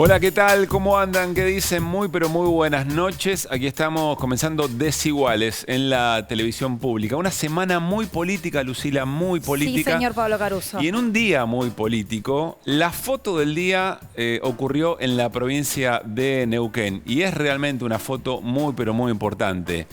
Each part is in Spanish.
Hola, ¿qué tal? ¿Cómo andan? ¿Qué dicen? Muy, pero muy buenas noches. Aquí estamos comenzando Desiguales en la televisión pública. Una semana muy política, Lucila, muy política. Sí, señor Pablo Caruso. Y en un día muy político, la foto del día ocurrió en la provincia de Neuquén. Y es realmente una foto muy, pero muy importante.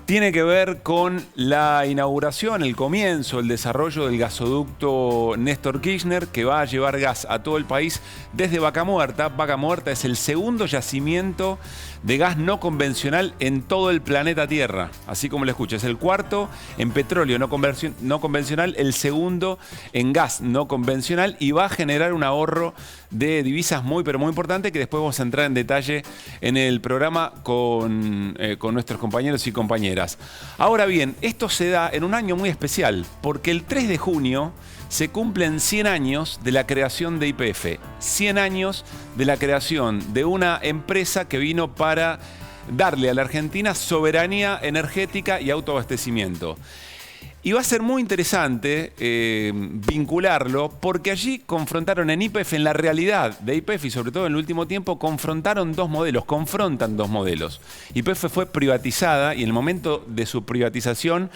Tiene que ver con la inauguración, el comienzo, el desarrollo del gasoducto Néstor Kirchner, que va a llevar gas a todo el país desde Vaca Muerta. Vaca Muerta es el segundo yacimiento de gas no convencional en todo el planeta Tierra. Así como lo escucha, es el cuarto en petróleo no convencional, el segundo en gas no convencional, y va a generar un ahorro de divisas muy, pero muy importante, que después vamos a entrar en detalle en el programa con nuestros compañeros y compañeras. Ahora bien, esto se da en un año muy especial, porque el 3 de junio se cumplen 100 años de la creación de YPF, 100 años de la creación de una empresa que vino para darle a la Argentina soberanía energética y autoabastecimiento. Y va a ser muy interesante vincularlo, porque allí confrontaron en YPF, en la realidad de YPF, y sobre todo en el último tiempo, confrontan dos modelos. YPF fue privatizada, y en el momento de su privatización,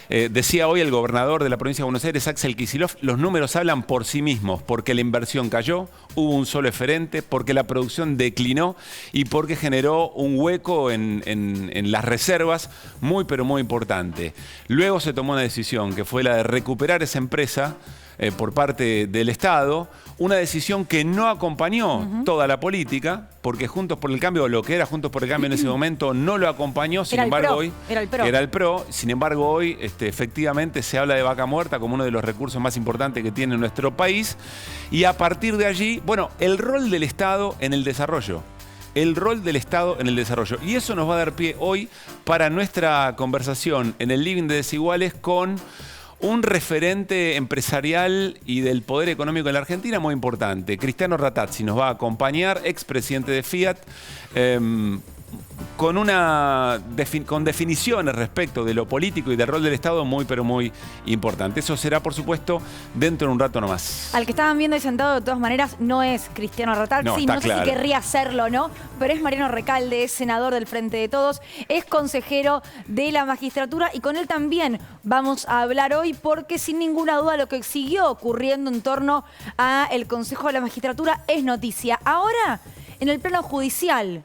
decía hoy el gobernador de la provincia de Buenos Aires, Axel Kicillof, los números hablan por sí mismos, porque la inversión cayó, hubo un solo eferente, porque la producción declinó y porque generó un hueco en las reservas muy, pero muy importante. Luego se tomó una decisión, que fue la de recuperar esa empresa por parte del Estado, una decisión que no acompañó toda la política, porque Juntos por el Cambio, lo que era Juntos por el Cambio en ese momento, no lo acompañó. Sin embargo, hoy era el PRO. Sin embargo, hoy efectivamente se habla de Vaca Muerta como uno de los recursos más importantes que tiene nuestro país. Y a partir de allí, bueno, el rol del Estado en el desarrollo. El rol del Estado en el desarrollo. Y eso nos va a dar pie hoy para nuestra conversación en el Living de Desiguales con un referente empresarial y del poder económico en la Argentina muy importante. Cristiano Rattazzi nos va a acompañar, expresidente de Fiat, con definiciones respecto de lo político y del rol del Estado muy, pero muy importante. Eso será, por supuesto, dentro de un rato nomás. Al que estaban viendo ahí sentado, de todas maneras, no es Cristiano Rattazzi, no sé si querría hacerlo o no, pero es Mariano Recalde, es senador del Frente de Todos, es consejero de la magistratura, y con él también vamos a hablar hoy, porque sin ninguna duda lo que siguió ocurriendo en torno al Consejo de la Magistratura es noticia. Ahora, en el plano judicial,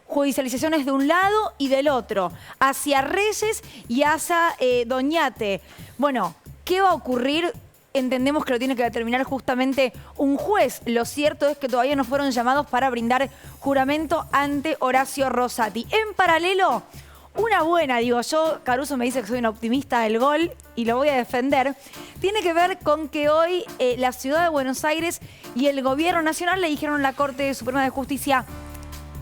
judicializaciones de un lado y del otro, hacia Reyes y hacia Doñate. Bueno, ¿qué va a ocurrir? Entendemos que lo tiene que determinar justamente un juez. Lo cierto es que todavía no fueron llamados para brindar juramento ante Horacio Rosati. En paralelo, una buena, digo yo, Caruso me dice que soy un optimista del gol y lo voy a defender, tiene que ver con que hoy la ciudad de Buenos Aires y el gobierno nacional le dijeron a la Corte Suprema de Justicia: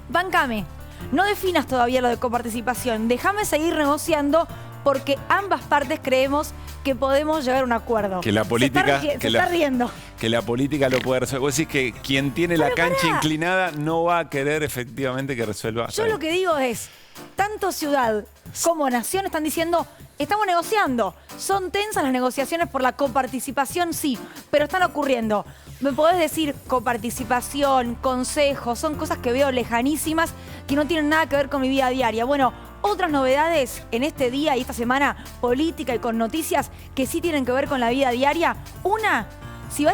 bancame, no definas todavía lo de coparticipación, déjame seguir negociando, porque ambas partes creemos que podemos llegar a un acuerdo. Que la política se está riendo. Que la política lo puede resolver. Vos decís que quien tiene la cancha inclinada no va a querer efectivamente que resuelva. Yo lo que digo es, tanto ciudad como nación están diciendo: estamos negociando. Son tensas las negociaciones por la coparticipación, sí, pero están ocurriendo. Me podés decir coparticipación, consejo, son cosas que veo lejanísimas, que no tienen nada que ver con mi vida diaria. Bueno, otras novedades en este día y esta semana política y con noticias que sí tienen que ver con la vida diaria. Una, si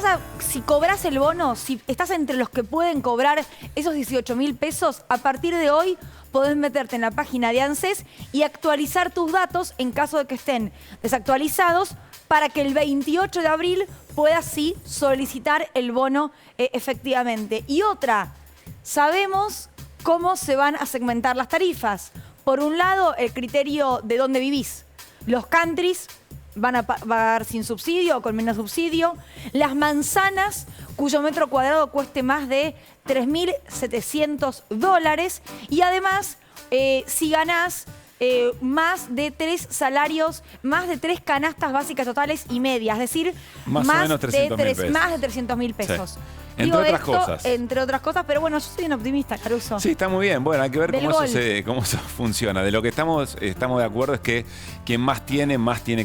cobras el bono, si estás entre los que pueden cobrar esos 18.000 pesos, a partir de hoy podés meterte en la página de ANSES y actualizar tus datos en caso de que estén desactualizados, para que el 28 de abril puedas sí solicitar el bono efectivamente. Y otra, sabemos cómo se van a segmentar las tarifas. Por un lado, el criterio de dónde vivís. Los countries van a pagar sin subsidio o con menos subsidio. Las manzanas, cuyo metro cuadrado cueste más de $3.700. Y además, si ganás más de 3 salarios, más de 3 canastas básicas totales y medias, es decir, más de 300.000 pesos. Sí. Entre otras cosas. Entre otras cosas, pero bueno, yo soy un optimista, Caruso. Sí, está muy bien. Bueno, hay que ver cómo eso funciona. De lo que estamos de acuerdo es que quien más tiene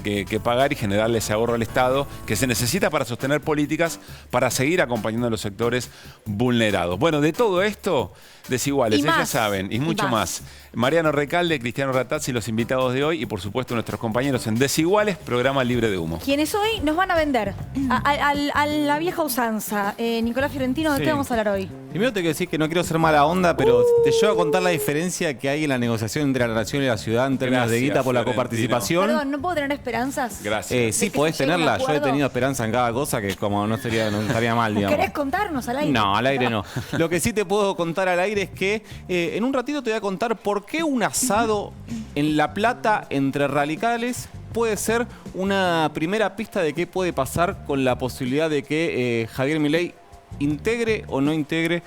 que pagar y generarle ese ahorro al Estado que se necesita para sostener políticas para seguir acompañando a los sectores vulnerados. Bueno, de todo esto, Desiguales, ya saben, y mucho más. Mariano Recalde, Cristiano Ratazzi, los invitados de hoy y por supuesto nuestros compañeros en Desiguales, programa libre de humo. Quienes hoy nos van a vender a la vieja usanza. Nicolás Fiorentino, ¿de qué vamos a hablar hoy? Primero te quiero decir que no quiero ser mala onda, pero te llevo a contar la diferencia que hay en la negociación entre la nación y la ciudad en términos de guita por la coparticipación. Perdón, ¿no puedo tener esperanzas? Gracias. Sí, podés tenerla. Yo he tenido esperanza en cada cosa que como no estaría mal, digamos. ¿Querés contarnos al aire? No, al aire no. Lo que sí te puedo contar al aire es que en un ratito te voy a contar por qué un asado en La Plata entre radicales puede ser una primera pista de qué puede pasar con la posibilidad de que Javier Milei integre o no integre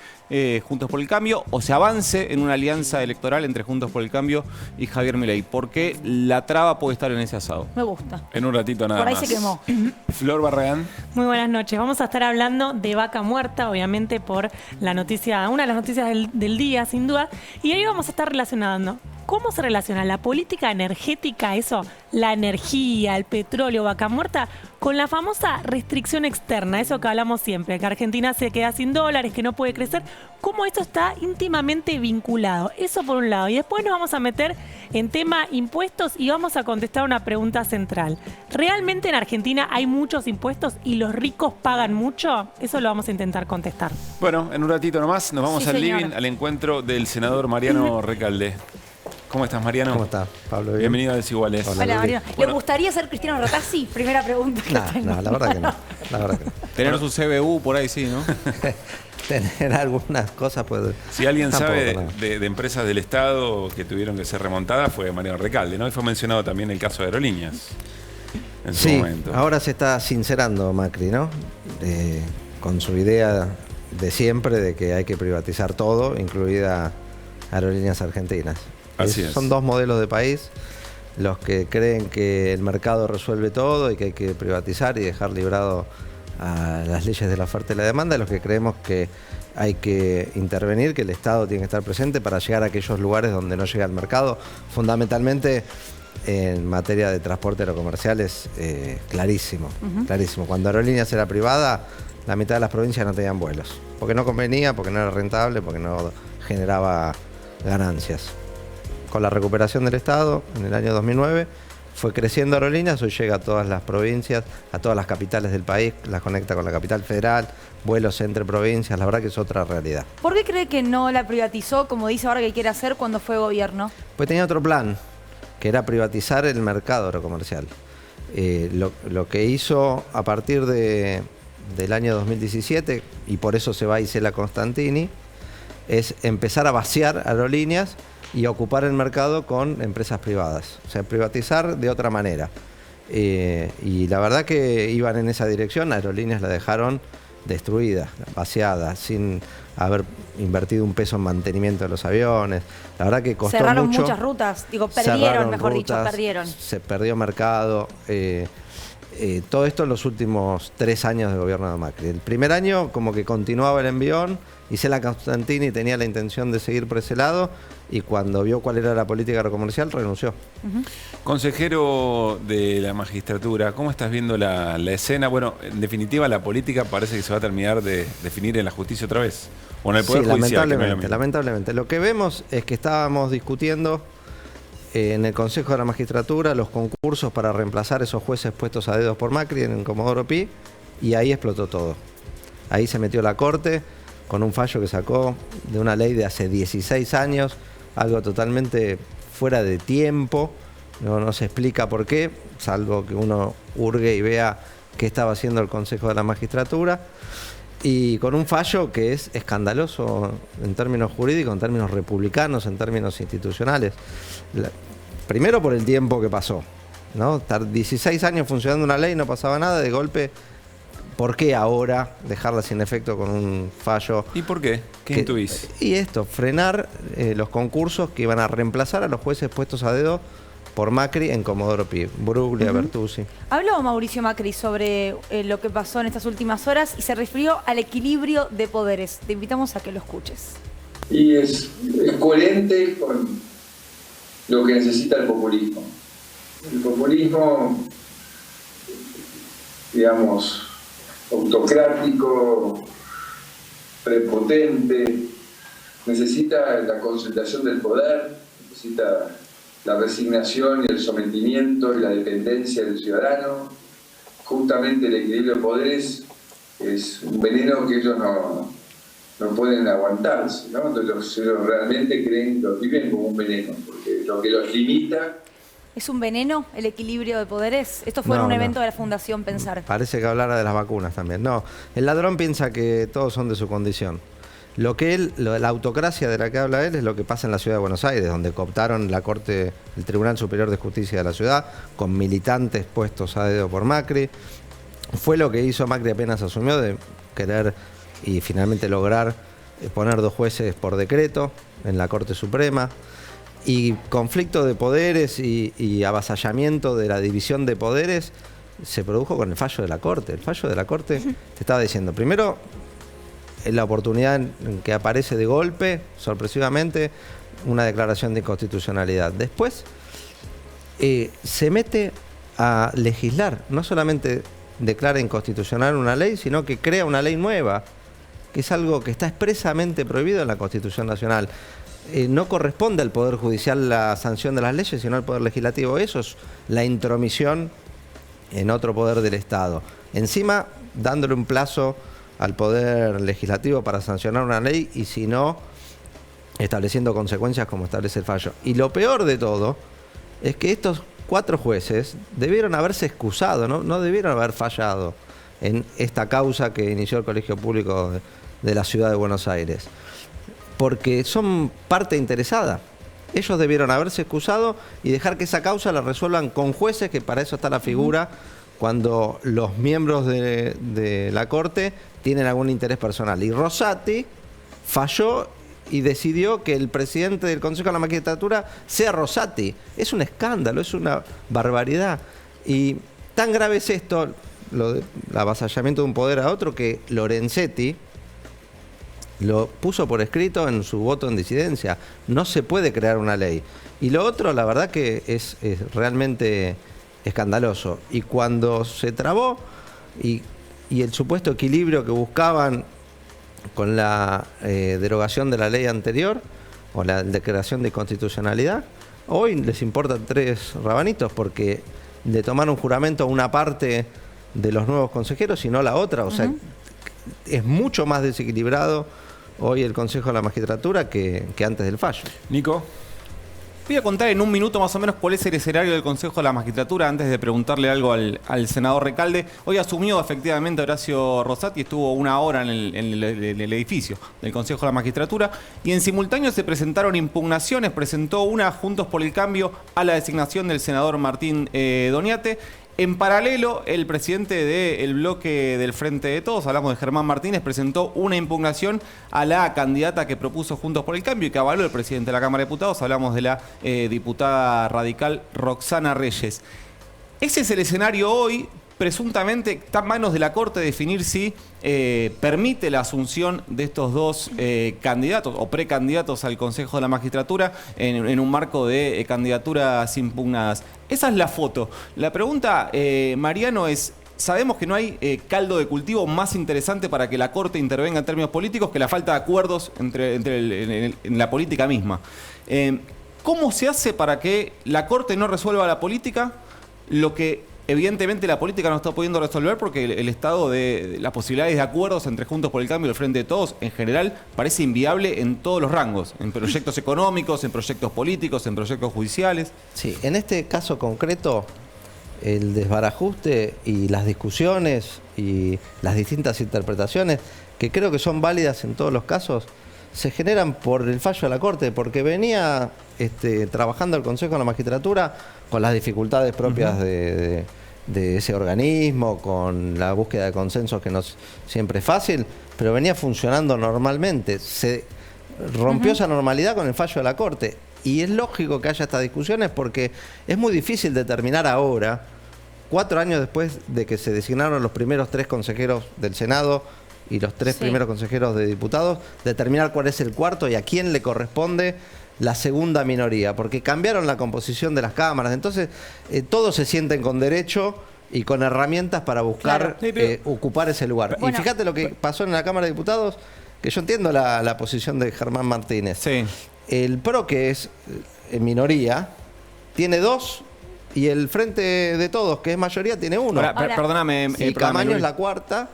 Juntos por el Cambio o se avance en una alianza electoral entre Juntos por el Cambio y Javier Milei. Porque la traba puede estar en ese asado. Me gusta. En un ratito nada más. Por ahí se quemó. Flor Barragán. Muy buenas noches. Vamos a estar hablando de vaca muerta, obviamente por la noticia, una de las noticias del día, sin duda. Y ahí vamos a estar relacionando. ¿Cómo se relaciona la política energética, eso, la energía, el petróleo, vaca muerta, con la famosa restricción externa? Eso que hablamos siempre, que Argentina se queda sin dólares, que no puede crecer. ¿Cómo esto está íntimamente vinculado? Eso por un lado. Y después nos vamos a meter en tema impuestos y vamos a contestar una pregunta central. ¿Realmente en Argentina hay muchos impuestos y los ricos pagan mucho? Eso lo vamos a intentar contestar. Bueno, en un ratito nomás nos vamos al living, al encuentro del senador Mariano Recalde. ¿Cómo estás, Mariano? ¿Cómo estás, Pablo? Bienvenido a Desiguales. Hola, Mariano. ¿Le gustaría ser Cristiano Ratazzi? Primera pregunta. No, la verdad que no. Tener su CBU por ahí sí, ¿no? Tener algunas cosas puede. Si alguien sabe de empresas del Estado que tuvieron que ser remontadas fue Mariano Recalde, ¿no? Y fue mencionado también el caso de Aerolíneas en su momento. Ahora se está sincerando Macri, ¿no? Con su idea de siempre de que hay que privatizar todo, incluida Aerolíneas Argentinas. Así es. Son dos modelos de país, los que creen que el mercado resuelve todo y que hay que privatizar y dejar librado a las leyes de la oferta y la demanda, y los que creemos que hay que intervenir, que el Estado tiene que estar presente para llegar a aquellos lugares donde no llega el mercado. Fundamentalmente en materia de transporte aerocomercial es clarísimo, clarísimo. Cuando Aerolíneas era privada, la mitad de las provincias no tenían vuelos, porque no convenía, porque no era rentable, porque no generaba ganancias. Con la recuperación del Estado en el año 2009 fue creciendo Aerolíneas, hoy llega a todas las provincias, a todas las capitales del país, las conecta con la capital federal, vuelos entre provincias, la verdad que es otra realidad. ¿Por qué cree que no la privatizó, como dice ahora que quiere hacer cuando fue gobierno? Pues tenía otro plan, que era privatizar el mercado aerocomercial. Lo que hizo a partir del año 2017, y por eso se va Isela Constantini, es empezar a vaciar Aerolíneas y ocupar el mercado con empresas privadas. O sea, privatizar de otra manera. Y la verdad que iban en esa dirección. Aerolíneas la dejaron destruida, vaciada, sin haber invertido un peso en mantenimiento de los aviones. La verdad que costó cerraron mucho. Muchas rutas, perdieron, mejor dicho, perdieron. Se perdió mercado. Todo esto en los últimos 3 años de gobierno de Macri. El primer año como que continuaba el envión, Isela Constantini tenía la intención de seguir por ese lado y cuando vio cuál era la política aerocomercial renunció. Consejero de la magistratura, ¿cómo estás viendo la escena? Bueno, en definitiva la política parece que se va a terminar de definir en la justicia otra vez, o en el Poder Judicial. Lamentablemente. Lo que vemos es que estábamos discutiendo en el Consejo de la Magistratura los concursos para reemplazar esos jueces puestos a dedos por Macri en Comodoro Pi, y ahí explotó todo. Ahí se metió la Corte con un fallo que sacó de una ley de hace 16 años, algo totalmente fuera de tiempo, no se explica por qué, salvo que uno hurgue y vea qué estaba haciendo el Consejo de la Magistratura, y con un fallo que es escandaloso en términos jurídicos, en términos republicanos, en términos institucionales. Primero por el tiempo que pasó, ¿no? Estar 16 años funcionando una ley y no pasaba nada, de golpe, ¿por qué ahora dejarla sin efecto con un fallo? ¿Y por qué? ¿Qué intuís? Y esto, frenar los concursos que iban a reemplazar a los jueces puestos a dedo por Macri en Comodoro Pi, Bruglia, Bertuzzi. Habló Mauricio Macri sobre lo que pasó en estas últimas horas y se refirió al equilibrio de poderes. Te invitamos a que lo escuches. Y es coherente con lo que necesita el populismo. El populismo, digamos, autocrático, prepotente, necesita la concentración del poder, necesita la resignación y el sometimiento y la dependencia del ciudadano. Justamente el equilibrio de poderes es un veneno que ellos no pueden aguantarse, ¿no? Entonces ellos realmente lo viven como un veneno, porque lo que los limita... ¿Es un veneno el equilibrio de poderes? Esto fue en un evento de la Fundación Pensar. Parece que hablara de las vacunas también. No, el ladrón piensa que todos son de su condición. La autocracia de la que habla él es lo que pasa en la ciudad de Buenos Aires, donde cooptaron la Corte, el Tribunal Superior de Justicia de la ciudad, con militantes puestos a dedo por Macri. Fue lo que hizo Macri apenas asumió, de querer y finalmente lograr poner 2 jueces por decreto en la Corte Suprema. Y conflicto de poderes y avasallamiento de la división de poderes se produjo con el fallo de la Corte. El fallo de la Corte, te estaba diciendo, primero, la oportunidad en que aparece de golpe, sorpresivamente, una declaración de inconstitucionalidad. Después, se mete a legislar. No solamente declara inconstitucional una ley, sino que crea una ley nueva, que es algo que está expresamente prohibido en la Constitución Nacional. No corresponde al Poder Judicial la sanción de las leyes, sino al Poder Legislativo. Eso es la intromisión en otro poder del Estado. Encima, dándole un plazo al Poder Legislativo para sancionar una ley y, si no, estableciendo consecuencias como establece el fallo. Y lo peor de todo es que estos 4 jueces debieron haberse excusado, no debieron haber fallado en esta causa que inició el Colegio Público de la Ciudad de Buenos Aires, porque son parte interesada. Ellos debieron haberse excusado y dejar que esa causa la resuelvan con jueces, que para eso está la figura, cuando los miembros de la Corte tienen algún interés personal. Y Rosati falló y decidió que el presidente del Consejo de la Magistratura sea Rosati. Es un escándalo, es una barbaridad. Y tan grave es esto, el avasallamiento de un poder a otro, que Lorenzetti lo puso por escrito en su voto en disidencia. No se puede crear una ley. Y lo otro, la verdad que es realmente escandaloso. Y cuando se trabó y el supuesto equilibrio que buscaban con la derogación de la ley anterior o la declaración de constitucionalidad, hoy les importan 3 rabanitos, porque le tomaron juramento a una parte de los nuevos consejeros y no la otra. O sea, es mucho más desequilibrado hoy el Consejo de la Magistratura que antes del fallo. Nico. Voy a contar en un minuto más o menos cuál es el escenario del Consejo de la Magistratura antes de preguntarle algo al senador Recalde. Hoy asumió efectivamente Horacio Rosati, estuvo 1 hora en el edificio del Consejo de la Magistratura y en simultáneo se presentaron impugnaciones. Presentó una Juntos por el Cambio a la designación del senador Martín Doniate. En paralelo, el presidente del bloque del Frente de Todos, hablamos de Germán Martínez, presentó una impugnación a la candidata que propuso Juntos por el Cambio y que avaló el presidente de la Cámara de Diputados. Hablamos de la diputada radical Roxana Reyes. Ese es el escenario hoy. Presuntamente está en manos de la Corte definir si permite la asunción de estos 2 candidatos o precandidatos al Consejo de la Magistratura en un marco de candidaturas impugnadas. Esa es la foto. La pregunta, Mariano, es: sabemos que no hay caldo de cultivo más interesante para que la Corte intervenga en términos políticos que la falta de acuerdos en la política misma. ¿Cómo se hace para que la Corte no resuelva la política lo que evidentemente la política no está pudiendo resolver, porque el estado de las posibilidades de acuerdos entre Juntos por el Cambio y el Frente de Todos en general parece inviable en todos los rangos, en proyectos económicos, en proyectos políticos, en proyectos judiciales? Sí, en este caso concreto, el desbarajuste y las discusiones y las distintas interpretaciones, que creo que son válidas en todos los casos, se generan por el fallo de la Corte, porque venía trabajando el Consejo de la Magistratura con las dificultades propias de ese organismo, con la búsqueda de consensos que no siempre es fácil, pero venía funcionando normalmente. Se rompió esa normalidad con el fallo de la Corte. Y es lógico que haya estas discusiones porque es muy difícil determinar ahora, 4 años después de que se designaron los primeros 3 consejeros del Senado y los 3 primeros consejeros de diputados, determinar cuál es el cuarto y a quién le corresponde la segunda minoría, porque cambiaron la composición de las cámaras. Entonces, todos se sienten con derecho y con herramientas para buscar ocupar ese lugar. Bueno, y fíjate lo que pasó en la Cámara de Diputados, que yo entiendo la posición de Germán Martínez. Sí. El PRO, que es en minoría, tiene 2 y el Frente de Todos, que es mayoría, tiene 1. Ahora, perdóname. Y Camaño es la cuarta.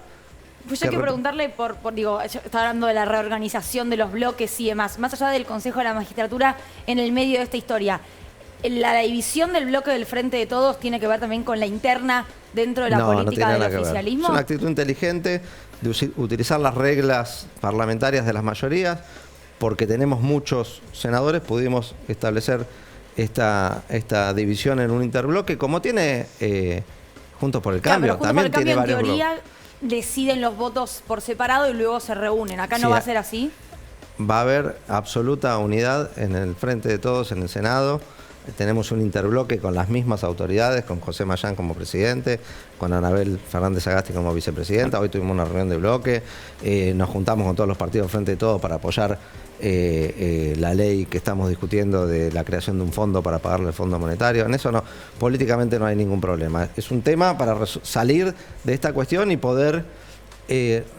Pues yo hay que preguntarle digo, está hablando de la reorganización de los bloques y demás, más allá del Consejo de la Magistratura en el medio de esta historia. La división del bloque del Frente de Todos tiene que ver también con la interna dentro de la política del oficialismo. Es una actitud inteligente de utilizar las reglas parlamentarias de las mayorías, porque tenemos muchos senadores, pudimos establecer esta división en un interbloque, como tiene Juntos por el Cambio. Pero Juntos por el Cambio, en teoría, deciden los votos por separado y luego se reúnen. ¿Acá no va a ser así? Va a haber absoluta unidad en el Frente de Todos, en el Senado. Tenemos un interbloque con las mismas autoridades, con José Mayán como presidente, con Anabel Fernández Sagasti como vicepresidenta. Hoy tuvimos una reunión de bloque, nos juntamos con todos los partidos del Frente de Todos para apoyar la ley que estamos discutiendo de la creación de un fondo para pagarle el Fondo Monetario. En eso políticamente no hay ningún problema. Es un tema para salir de esta cuestión y poder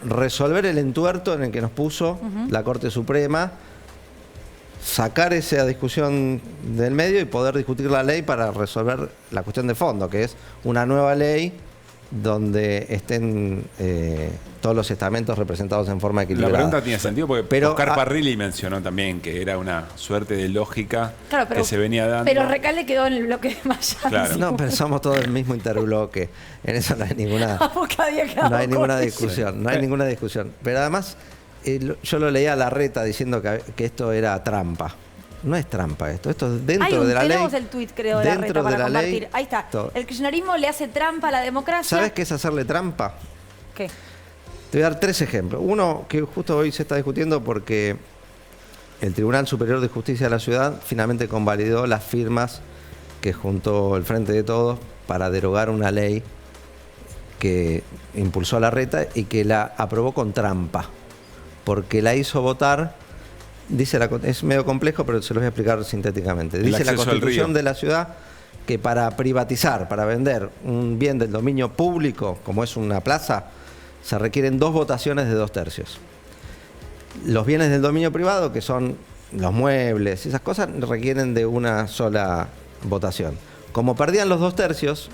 resolver el entuerto en el que nos puso la Corte Suprema, sacar esa discusión del medio y poder discutir la ley para resolver la cuestión de fondo, que es una nueva ley donde estén todos los estamentos representados en forma equilibrada. La pregunta tiene sentido porque Oscar Parrilli mencionó también que era una suerte de lógica que se venía dando. Pero Recalde quedó en el bloque de Mayán. Claro. No, pero somos todos el mismo interbloque. En eso no hay ninguna discusión. No hay ninguna discusión. Pero además, yo lo leía a Larreta diciendo que esto era trampa. No es trampa esto es dentro de la ley. Tenemos el tuit, creo, de Larreta para compartir. Ahí está. El kirchnerismo le hace trampa a la democracia. ¿Sabes qué es hacerle trampa? ¿Qué? Te voy a dar 3 ejemplos. Uno que justo hoy se está discutiendo porque el Tribunal Superior de Justicia de la Ciudad finalmente convalidó las firmas que juntó el Frente de Todos para derogar una ley que impulsó Larreta y que la aprobó con trampa, porque la hizo votar, es medio complejo, pero se lo voy a explicar sintéticamente. Dice la Constitución de la ciudad que para privatizar, para vender un bien del dominio público, como es una plaza, se requieren 2 votaciones de 2/3. Los bienes del dominio privado, que son los muebles, esas cosas, requieren de una sola votación. Como perdían los 2/3,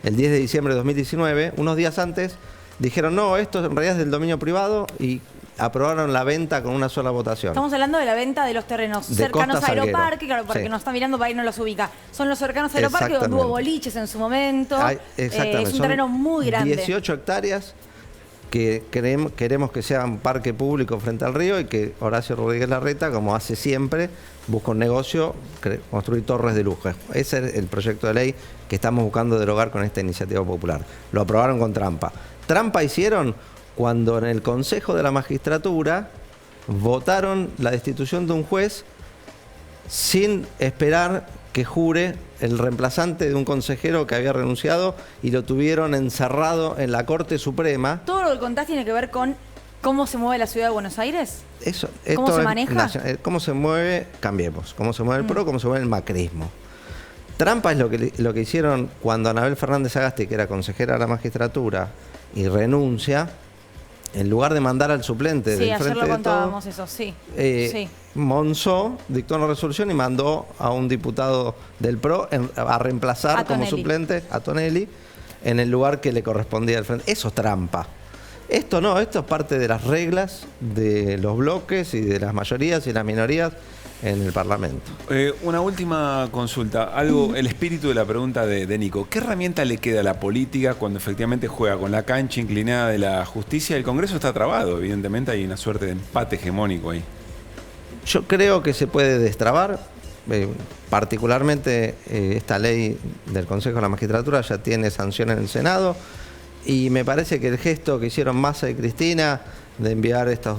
el 10 de diciembre de 2019, unos días antes, dijeron, no, esto en realidad es del dominio privado y aprobaron la venta con una sola votación. Estamos hablando de la venta de los terrenos cercanos a Aeroparque, claro, porque nos está mirando para ahí no los ubica. Son los cercanos a Aeroparque, donde hubo boliches en su momento. Es un terreno muy grande. 18 hectáreas que queremos que sea un parque público frente al río y que Horacio Rodríguez Larreta, como hace siempre, busca un negocio, construir torres de lujo. Ese es el proyecto de ley que estamos buscando derogar con esta iniciativa popular. Lo aprobaron con trampa. Trampa hicieron cuando en el Consejo de la Magistratura votaron la destitución de un juez sin esperar que jure el reemplazante de un consejero que había renunciado y lo tuvieron encerrado en la Corte Suprema. ¿Todo lo que contás tiene que ver con cómo se mueve la ciudad de Buenos Aires? ¿Cómo se maneja? ¿Cómo se mueve? Cambiemos. ¿Cómo se mueve el PRO? ¿Cómo se mueve el macrismo? Trampa es lo que hicieron cuando Anabel Fernández Sagasti, que era consejera de la magistratura, y renuncia, en lugar de mandar al suplente del Frente de Todos. Sí, ayer lo contábamos eso, sí. Monzó dictó una resolución y mandó a un diputado del PRO a reemplazar como suplente a Tonelli en el lugar que le correspondía al Frente. Eso es trampa. Esto no, esto es parte de las reglas de los bloques y de las mayorías y las minorías en el Parlamento. Una última consulta, el espíritu de la pregunta de Nico. ¿Qué herramienta le queda a la política cuando efectivamente juega con la cancha inclinada de la justicia? El Congreso está trabado, evidentemente hay una suerte de empate hegemónico ahí. Yo creo que se puede destrabar, particularmente esta ley del Consejo de la Magistratura ya tiene sanción en el Senado y me parece que el gesto que hicieron Massa y Cristina de enviar estos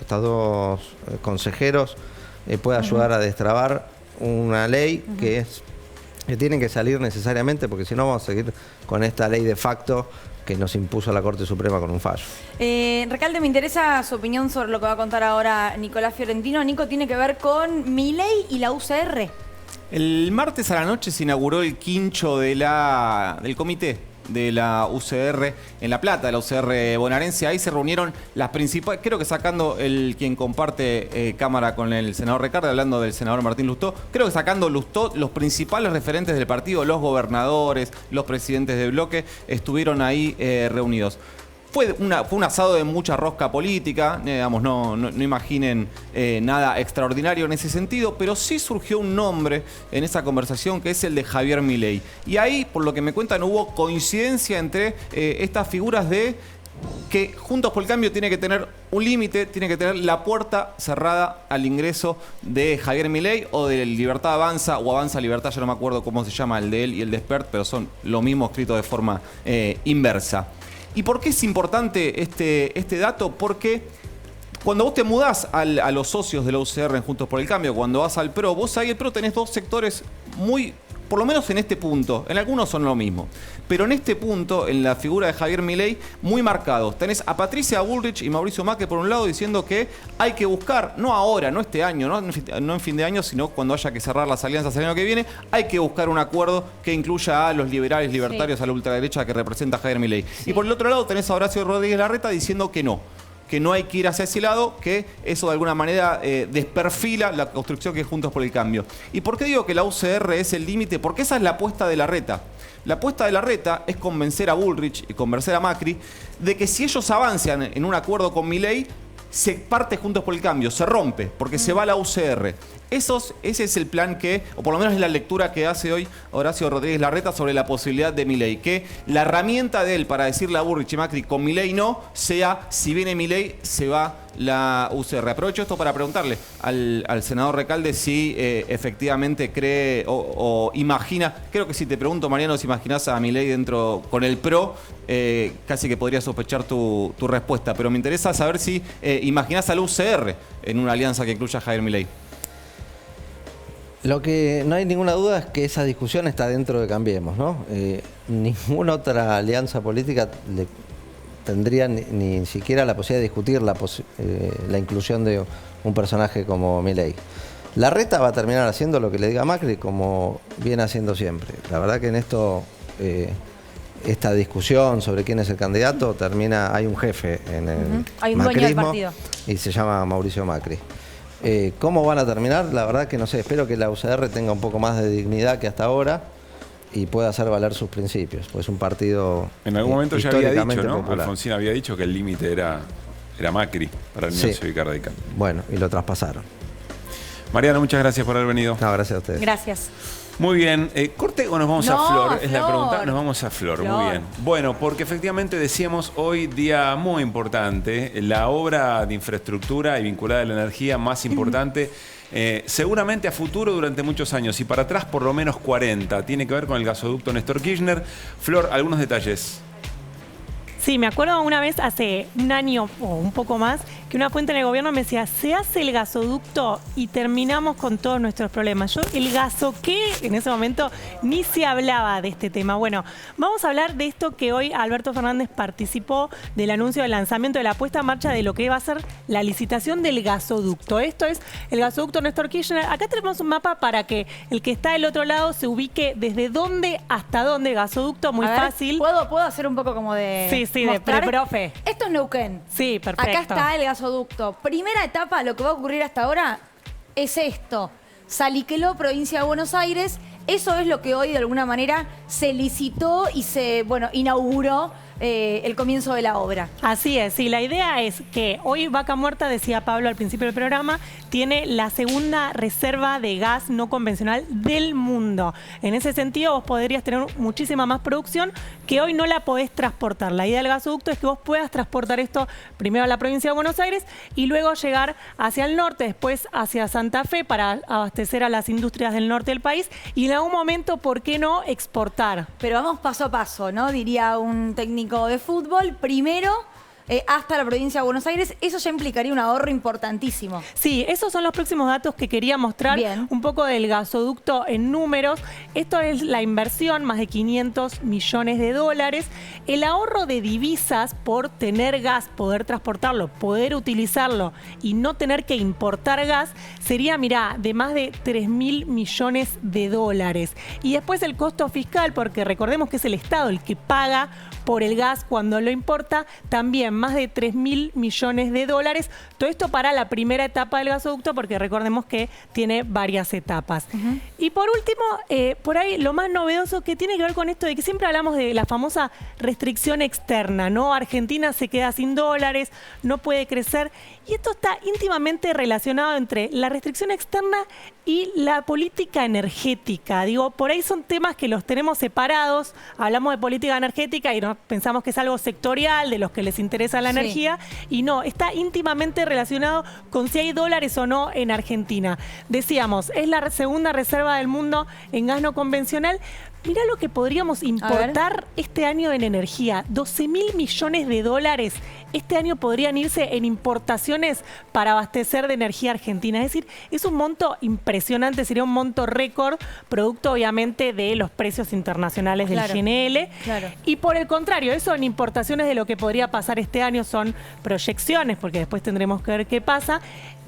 dos consejeros puede ayudar a destrabar una ley que tiene que salir necesariamente, porque si no vamos a seguir con esta ley de facto que nos impuso la Corte Suprema con un fallo. Recalde, me interesa su opinión sobre lo que va a contar ahora Nicolás Fiorentino. Nico, tiene que ver con Milei y la UCR. El martes a la noche se inauguró el quincho del comité de la UCR en La Plata, de la UCR bonaerense. Ahí se reunieron las principales, creo que sacando quien comparte cámara con el senador Recalde, hablando del senador Martín Lustó, creo que sacando Lustó, los principales referentes del partido, los gobernadores, los presidentes de bloque, estuvieron ahí reunidos. Fue un asado de mucha rosca política, digamos, no imaginen nada extraordinario en ese sentido, pero sí surgió un nombre en esa conversación que es el de Javier Milei. Y ahí, por lo que me cuentan, hubo coincidencia entre estas figuras de que Juntos por el Cambio tiene que tener un límite, tiene que tener la puerta cerrada al ingreso de Javier Milei o de Libertad Avanza o Avanza Libertad, ya no me acuerdo cómo se llama el de él y el de Spert, pero son lo mismo escrito de forma inversa. ¿Y por qué es importante este dato? Porque cuando vos te mudás a los socios de la UCR en Juntos por el Cambio, cuando vas al PRO, vos ahí el PRO tenés dos sectores muy, por lo menos en este punto, en algunos son lo mismo, pero en este punto, en la figura de Javier Milei, muy marcados. Tenés a Patricia Bullrich y Mauricio Macri por un lado diciendo que hay que buscar, no ahora, no este año, no en fin de año, sino cuando haya que cerrar las alianzas el año que viene, hay que buscar un acuerdo que incluya a los liberales, libertarios, a la ultraderecha que representa Javier Milei. Y por el otro lado tenés a Horacio Rodríguez Larreta diciendo que no hay que ir hacia ese lado, que eso de alguna manera desperfila la construcción que es Juntos por el Cambio. ¿Y por qué digo que la UCR es el límite? Porque esa es la apuesta de Larreta. La apuesta de Larreta es convencer a Bullrich y convencer a Macri de que si ellos avanzan en un acuerdo con Milei, se parte Juntos por el Cambio, se rompe, porque se va a la UCR. Ese es el plan que, o por lo menos es la lectura que hace hoy Horacio Rodríguez Larreta sobre la posibilidad de Milei, que la herramienta de él para decirle a Bullrich y Macri con Milei no, sea si viene Milei, se va la UCR. Aprovecho esto para preguntarle al senador Recalde si efectivamente cree o imagina, creo que si te pregunto, Mariano, si imaginás a Milei dentro con el PRO, casi que podría sospechar tu respuesta, pero me interesa saber si imaginás al UCR en una alianza que incluya a Javier Milei. Lo que no hay ninguna duda es que esa discusión está dentro de Cambiemos, ¿no? Ninguna otra alianza política tendría ni siquiera la posibilidad de discutir la inclusión de un personaje como Milei. Larreta va a terminar haciendo lo que le diga Macri, como viene haciendo siempre. La verdad que en esto, esta discusión sobre quién es el candidato, hay un jefe en el hay un dueño del macrismo partido. Y se llama Mauricio Macri. ¿Cómo van a terminar? La verdad que no sé. Espero que la UCR tenga un poco más de dignidad que hasta ahora y pueda hacer valer sus principios. Pues un partido en algún momento ya había dicho, ¿no? Popular. Alfonsín había dicho que el límite era Macri para el Unión Cívica Radical. Bueno, y lo traspasaron. Mariano, muchas gracias por haber venido. No, gracias a ustedes. Gracias. Muy bien. ¿Corte o nos vamos a Flor? Es la pregunta. Nos vamos a Flor. Muy bien. Bueno, porque efectivamente decíamos hoy día muy importante, la obra de infraestructura y vinculada a la energía más importante, seguramente a futuro durante muchos años y para atrás por lo menos 40. Tiene que ver con el gasoducto Néstor Kirchner. Flor, algunos detalles. Sí, me acuerdo una vez, hace un año o un poco más, que una fuente en el gobierno me decía, se hace el gasoducto y terminamos con todos nuestros problemas. Yo, el gaso, ¿qué? En ese momento ni se hablaba de este tema. Bueno, vamos a hablar de esto que hoy Alberto Fernández participó del anuncio del lanzamiento de la puesta en marcha de lo que va a ser la licitación del gasoducto. Esto es el gasoducto Néstor Kirchner. Acá tenemos un mapa para que el que está del otro lado se ubique desde dónde hasta dónde. Gasoducto, muy fácil. ¿Puedo hacer un poco como de... Sí, de profe. Esto es Neuquén. Sí, perfecto. Acá está el gasoducto. Primera etapa, lo que va a ocurrir hasta ahora es esto. Saliqueló, provincia de Buenos Aires. Eso es lo que hoy de alguna manera se licitó y se, inauguró el comienzo de la obra. Así es, sí, la idea es que hoy Vaca Muerta, decía Pablo al principio del programa, tiene la segunda reserva de gas no convencional del mundo. En ese sentido, vos podrías tener muchísima más producción que hoy no la podés transportar. La idea del gasoducto es que vos puedas transportar esto primero a la provincia de Buenos Aires y luego llegar hacia el norte, después hacia Santa Fe para abastecer a las industrias del norte del país y en algún momento, ¿por qué no exportar? Pero vamos paso a paso, ¿no? Diría un técnico de fútbol. Primero hasta la provincia de Buenos Aires. Eso ya implicaría un ahorro importantísimo. Sí, esos son los próximos datos que quería mostrar. Bien. Un poco del gasoducto en números. Esto es la inversión, más de 500 millones de dólares. El ahorro de divisas por tener gas, poder transportarlo, poder utilizarlo y no tener que importar gas, sería, mirá, de más de 3.000 millones de dólares. Y después el costo fiscal, porque recordemos que es el Estado el que paga por el gas cuando lo importa, también más de 3.000 millones de dólares. Todo esto para la primera etapa del gasoducto, porque recordemos que tiene varias etapas. Y por último, por ahí lo más novedoso que tiene que ver con esto de que siempre hablamos de la famosa restricción externa, ¿no? Argentina se queda sin dólares, no puede crecer. Y esto está íntimamente relacionado entre la restricción externa y la política energética. Digo, por ahí son temas que los tenemos separados. Hablamos de política energética y pensamos que es algo sectorial, de los que les interesa la energía. Y no, está íntimamente relacionado con si hay dólares o no en Argentina. Decíamos, es la segunda reserva del mundo en gas no convencional. Mirá lo que podríamos importar este año en energía. 12.000 millones de dólares este año podrían irse en importaciones para abastecer de energía argentina. Es decir, es un monto impresionante, sería un monto récord, producto obviamente de los precios internacionales del GNL. Claro. Y por el contrario, eso en importaciones de lo que podría pasar este año son proyecciones, porque después tendremos que ver qué pasa.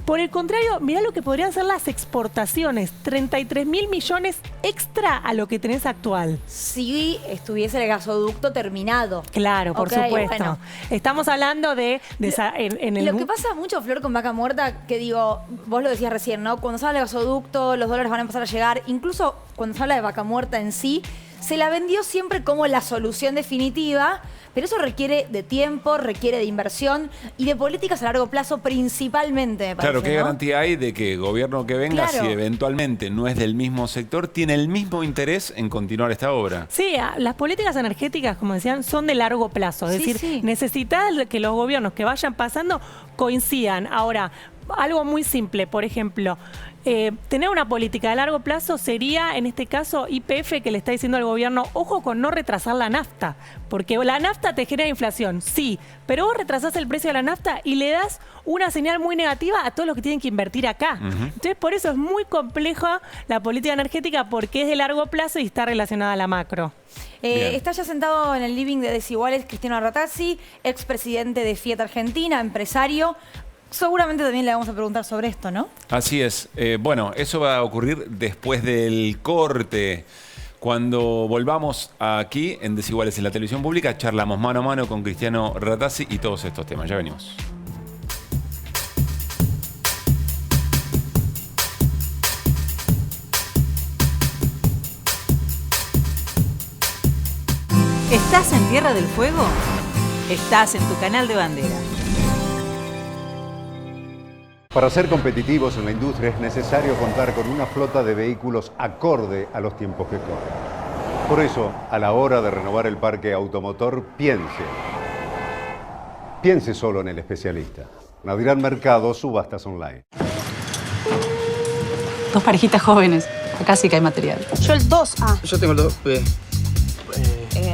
Por el contrario, mirá lo que podrían ser las exportaciones, 33.000 millones extra a lo que tenés actual. Si estuviese el gasoducto terminado. Claro, por supuesto. Bueno. Estamos hablando de lo que pasa mucho, Flor, con Vaca Muerta, que digo, vos lo decías recién, ¿no? Cuando se habla de gasoducto, los dólares van a empezar a llegar. Incluso cuando se habla de Vaca Muerta en sí, se la vendió siempre como la solución definitiva, pero eso requiere de tiempo, requiere de inversión y de políticas a largo plazo principalmente, me parece, claro, ¿qué ¿no? garantía hay de que el gobierno que venga, si eventualmente no es del mismo sector, tiene el mismo interés en continuar esta obra? Sí, las políticas energéticas, como decían, son de largo plazo. Es decir, necesitas que los gobiernos que vayan pasando coincidan. Ahora, algo muy simple, por ejemplo, tener una política de largo plazo sería, en este caso, YPF, que le está diciendo al gobierno, ojo con no retrasar la nafta, porque la nafta te genera inflación, sí, pero vos retrasás el precio de la nafta y le das una señal muy negativa a todos los que tienen que invertir acá. Entonces, por eso es muy compleja la política energética, porque es de largo plazo y está relacionada a la macro. Está ya sentado en el living de Desiguales Cristiano Rattazzi, expresidente de Fiat Argentina, empresario. Seguramente también le vamos a preguntar sobre esto, ¿no? Así es. Bueno, eso va a ocurrir después del corte. Cuando volvamos aquí en Desiguales en la televisión pública, charlamos mano a mano con Cristiano Rattazzi y todos estos temas. Ya venimos. ¿Estás en Tierra del Fuego? Estás en tu canal de Bandera. Para ser competitivos en la industria es necesario contar con una flota de vehículos acorde a los tiempos que corren. Por eso, a la hora de renovar el parque automotor, piense solo en el especialista. Naviran Mercado, subastas online. Dos parejitas jóvenes. Acá sí que hay material. Yo el 2A. Yo tengo el 2B.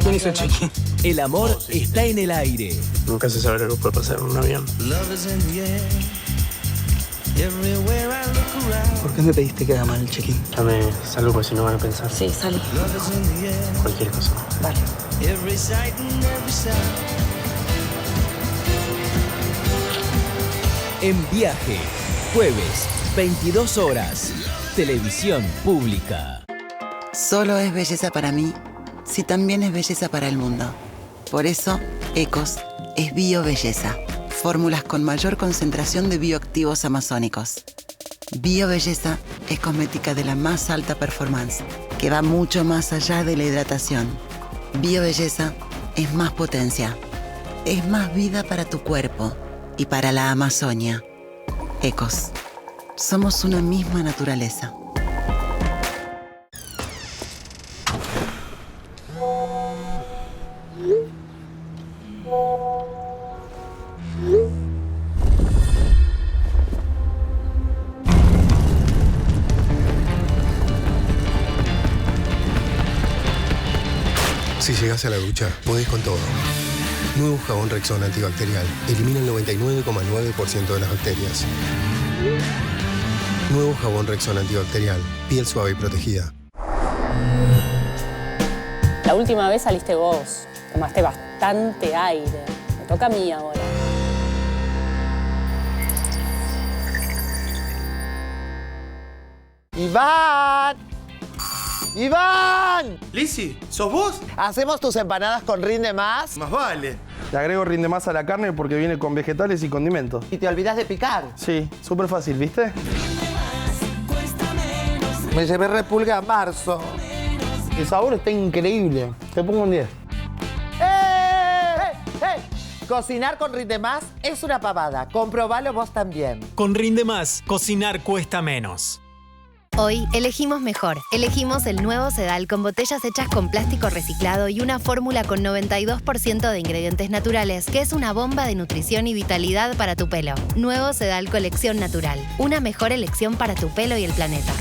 ¿Quién hizo el check-in? El amor está en el aire. Nunca se sabe lo que puede pasar en un avión. ¿Por qué me pediste que haga mal el check-in? Dame salud, porque si no van a pensar. Sí, salí. Cualquier cosa. Vale. En Viaje, jueves, 22 horas. Televisión pública. Solo es belleza para mí si también es belleza para el mundo. Por eso, Ecos es biobelleza. Fórmulas con mayor concentración de bioactivos amazónicos. Biobelleza es cosmética de la más alta performance, que va mucho más allá de la hidratación. Biobelleza es más potencia. Es más vida para tu cuerpo y para la Amazonia. Ecos. Somos una misma naturaleza. Si llegas a la ducha, podés con todo. Nuevo jabón Rexona antibacterial. Elimina el 99,9% de las bacterias. Nuevo jabón Rexona antibacterial. Piel suave y protegida. La última vez saliste vos. Tomaste bastante aire. Me toca a mí ahora. ¡Iván! ¡Iván! Lizzy, ¿sos vos? ¿Hacemos tus empanadas con Rinde Más? Más vale. Le agrego Rinde Más a la carne porque viene con vegetales y condimentos. ¿Y te olvidas de picar? Sí, súper fácil, ¿viste? Me llevé repulga a marzo. El sabor está increíble. Te pongo un 10. Cocinar con Rinde Más es una pavada. Comprobalo vos también. Con Rinde Más, cocinar cuesta menos. Hoy elegimos mejor. Elegimos el nuevo Sedal con botellas hechas con plástico reciclado y una fórmula con 92% de ingredientes naturales, que es una bomba de nutrición y vitalidad para tu pelo. Nuevo Sedal Colección Natural. Una mejor elección para tu pelo y el planeta.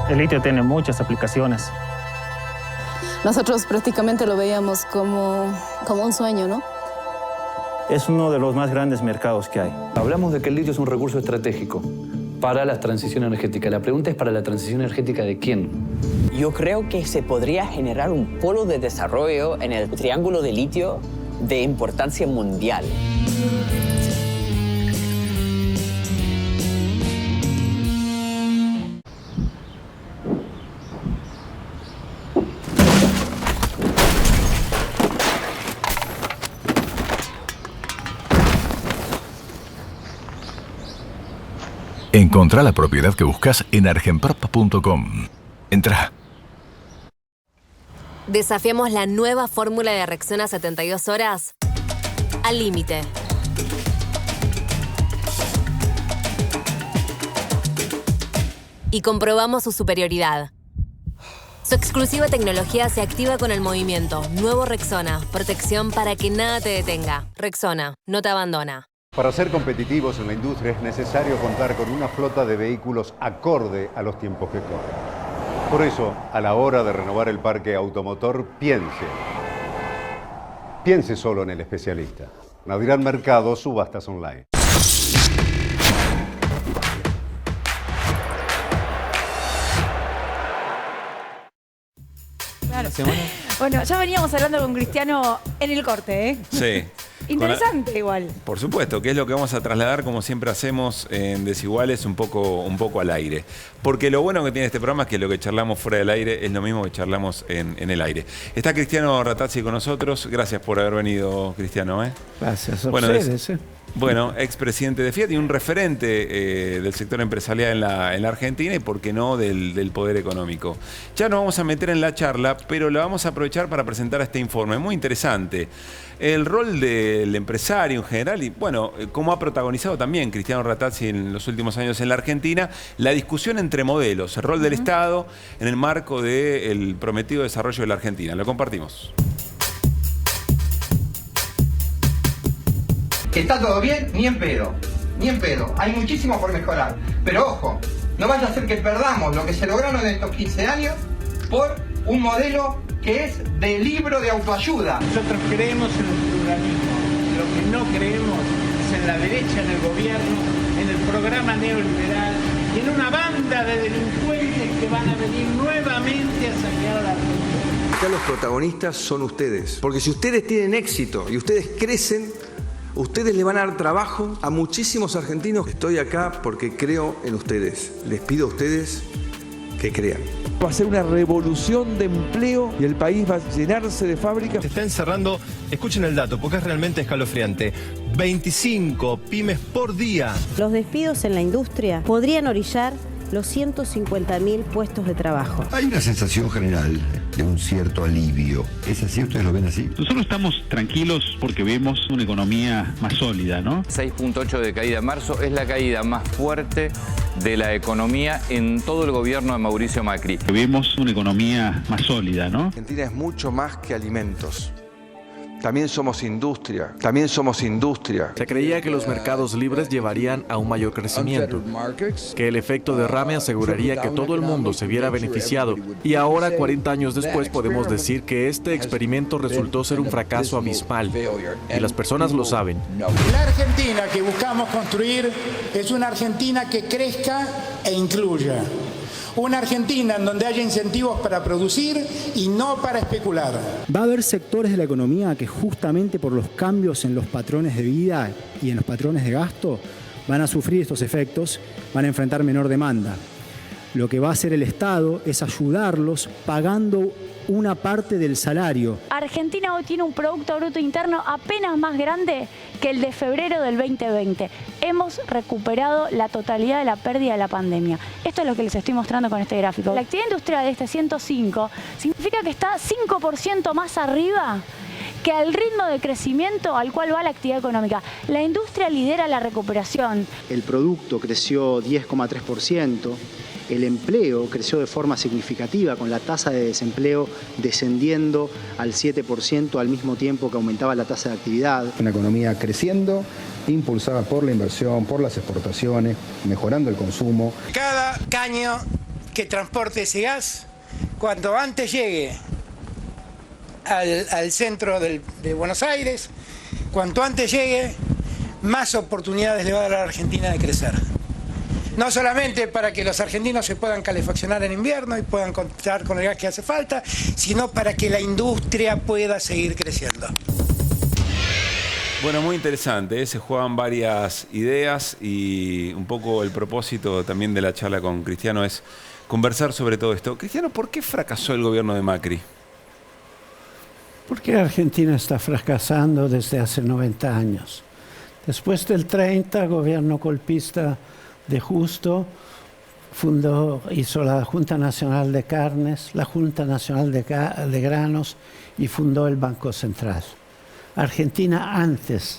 El litio tiene muchas aplicaciones. Nosotros prácticamente lo veíamos como un sueño, ¿no? Es uno de los más grandes mercados que hay. Hablamos de que el litio es un recurso estratégico para la transición energética. La pregunta es, ¿para la transición energética de quién? Yo creo que se podría generar un polo de desarrollo en el triángulo de litio de importancia mundial. Encontrá la propiedad que buscas en argenprop.com. Entrá. Desafiamos la nueva fórmula de Rexona 72 horas al límite. Y comprobamos su superioridad. Su exclusiva tecnología se activa con el movimiento. Nuevo Rexona. Protección para que nada te detenga. Rexona. No te abandona. Para ser competitivos en la industria es necesario contar con una flota de vehículos acorde a los tiempos que corren. Por eso, a la hora de renovar el parque automotor, piense solo en el especialista. Naviran Mercado, subastas online. Claro. Bueno, ya veníamos hablando con Cristiano en el corte, ¿eh? Sí. Interesante igual. Por supuesto, que es lo que vamos a trasladar, como siempre hacemos en Desiguales, un poco al aire. Porque lo bueno que tiene este programa es que lo que charlamos fuera del aire es lo mismo que charlamos en el aire. Está Cristiano Rattazzi con nosotros. Gracias por haber venido, Cristiano. Gracias a ustedes. Bueno, expresidente de Fiat y un referente del sector empresarial en la Argentina y, por qué no, del poder económico. Ya nos vamos a meter en la charla, pero la vamos a aprovechar para presentar este informe muy interesante. El rol del empresario en general y, bueno, cómo ha protagonizado también Cristiano Rattazzi en los últimos años en la Argentina, la discusión entre modelos, el rol del Estado en el marco del prometido desarrollo de la Argentina. Lo compartimos. ¿Está todo bien? Ni en pedo. Ni en pedo. Hay muchísimo por mejorar. Pero ojo, no vaya a ser que perdamos lo que se lograron en estos 15 años por un modelo que es de libro de autoayuda. Nosotros creemos en el pluralismo. Lo que no creemos es en la derecha, en el gobierno, en el programa neoliberal y en una banda de delincuentes que van a venir nuevamente a saquear a la Argentina. Acá los protagonistas son ustedes. Porque si ustedes tienen éxito y ustedes crecen, ustedes le van a dar trabajo a muchísimos argentinos. Estoy acá porque creo en ustedes. Les pido a ustedes que crean. Va a ser una revolución de empleo y el país va a llenarse de fábricas. Se está encerrando, escuchen el dato porque es realmente escalofriante, 25 pymes por día. Los despidos en la industria podrían orillar los 150.000 puestos de trabajo. Hay una sensación general de un cierto alivio. ¿Es así? ¿Ustedes lo ven así? Nosotros estamos tranquilos porque vemos una economía más sólida, ¿no? 6.8 de caída en marzo es la caída más fuerte de la economía en todo el gobierno de Mauricio Macri. Vemos una economía más sólida, ¿no? Argentina es mucho más que alimentos. También somos industria, también somos industria. Se creía que los mercados libres llevarían a un mayor crecimiento, que el efecto derrame aseguraría que todo el mundo se viera beneficiado. Y ahora, 40 años después, podemos decir que este experimento resultó ser un fracaso abismal. Y las personas lo saben. La Argentina que buscamos construir es una Argentina que crezca e incluya. Una Argentina en donde haya incentivos para producir y no para especular. Va a haber sectores de la economía que justamente por los cambios en los patrones de vida y en los patrones de gasto van a sufrir estos efectos, van a enfrentar menor demanda. Lo que va a hacer el Estado es ayudarlos pagando una parte del salario. Argentina hoy tiene un Producto Bruto Interno apenas más grande que el de febrero del 2020. Hemos recuperado la totalidad de la pérdida de la pandemia. Esto es lo que les estoy mostrando con este gráfico. La actividad industrial de este 105 significa que está 5% más arriba que al ritmo de crecimiento al cual va la actividad económica. La industria lidera la recuperación. El producto creció 10,3%. El empleo creció de forma significativa, con la tasa de desempleo descendiendo al 7% al mismo tiempo que aumentaba la tasa de actividad. Una economía creciendo, impulsada por la inversión, por las exportaciones, mejorando el consumo. Cada caño que transporte ese gas, cuanto antes llegue al centro de Buenos Aires, cuanto antes llegue, más oportunidades le va a dar a la Argentina de crecer. No solamente para que los argentinos se puedan calefaccionar en invierno y puedan contar con el gas que hace falta, sino para que la industria pueda seguir creciendo. Bueno, muy interesante, se juegan varias ideas y un poco el propósito también de la charla con Cristiano es conversar sobre todo esto. Cristiano, ¿por qué fracasó el gobierno de Macri? Porque Argentina está fracasando desde hace 90 años. Después del 30, gobierno golpista de Justo, hizo la Junta Nacional de Carnes, la Junta Nacional de Granos y fundó el Banco Central. Argentina antes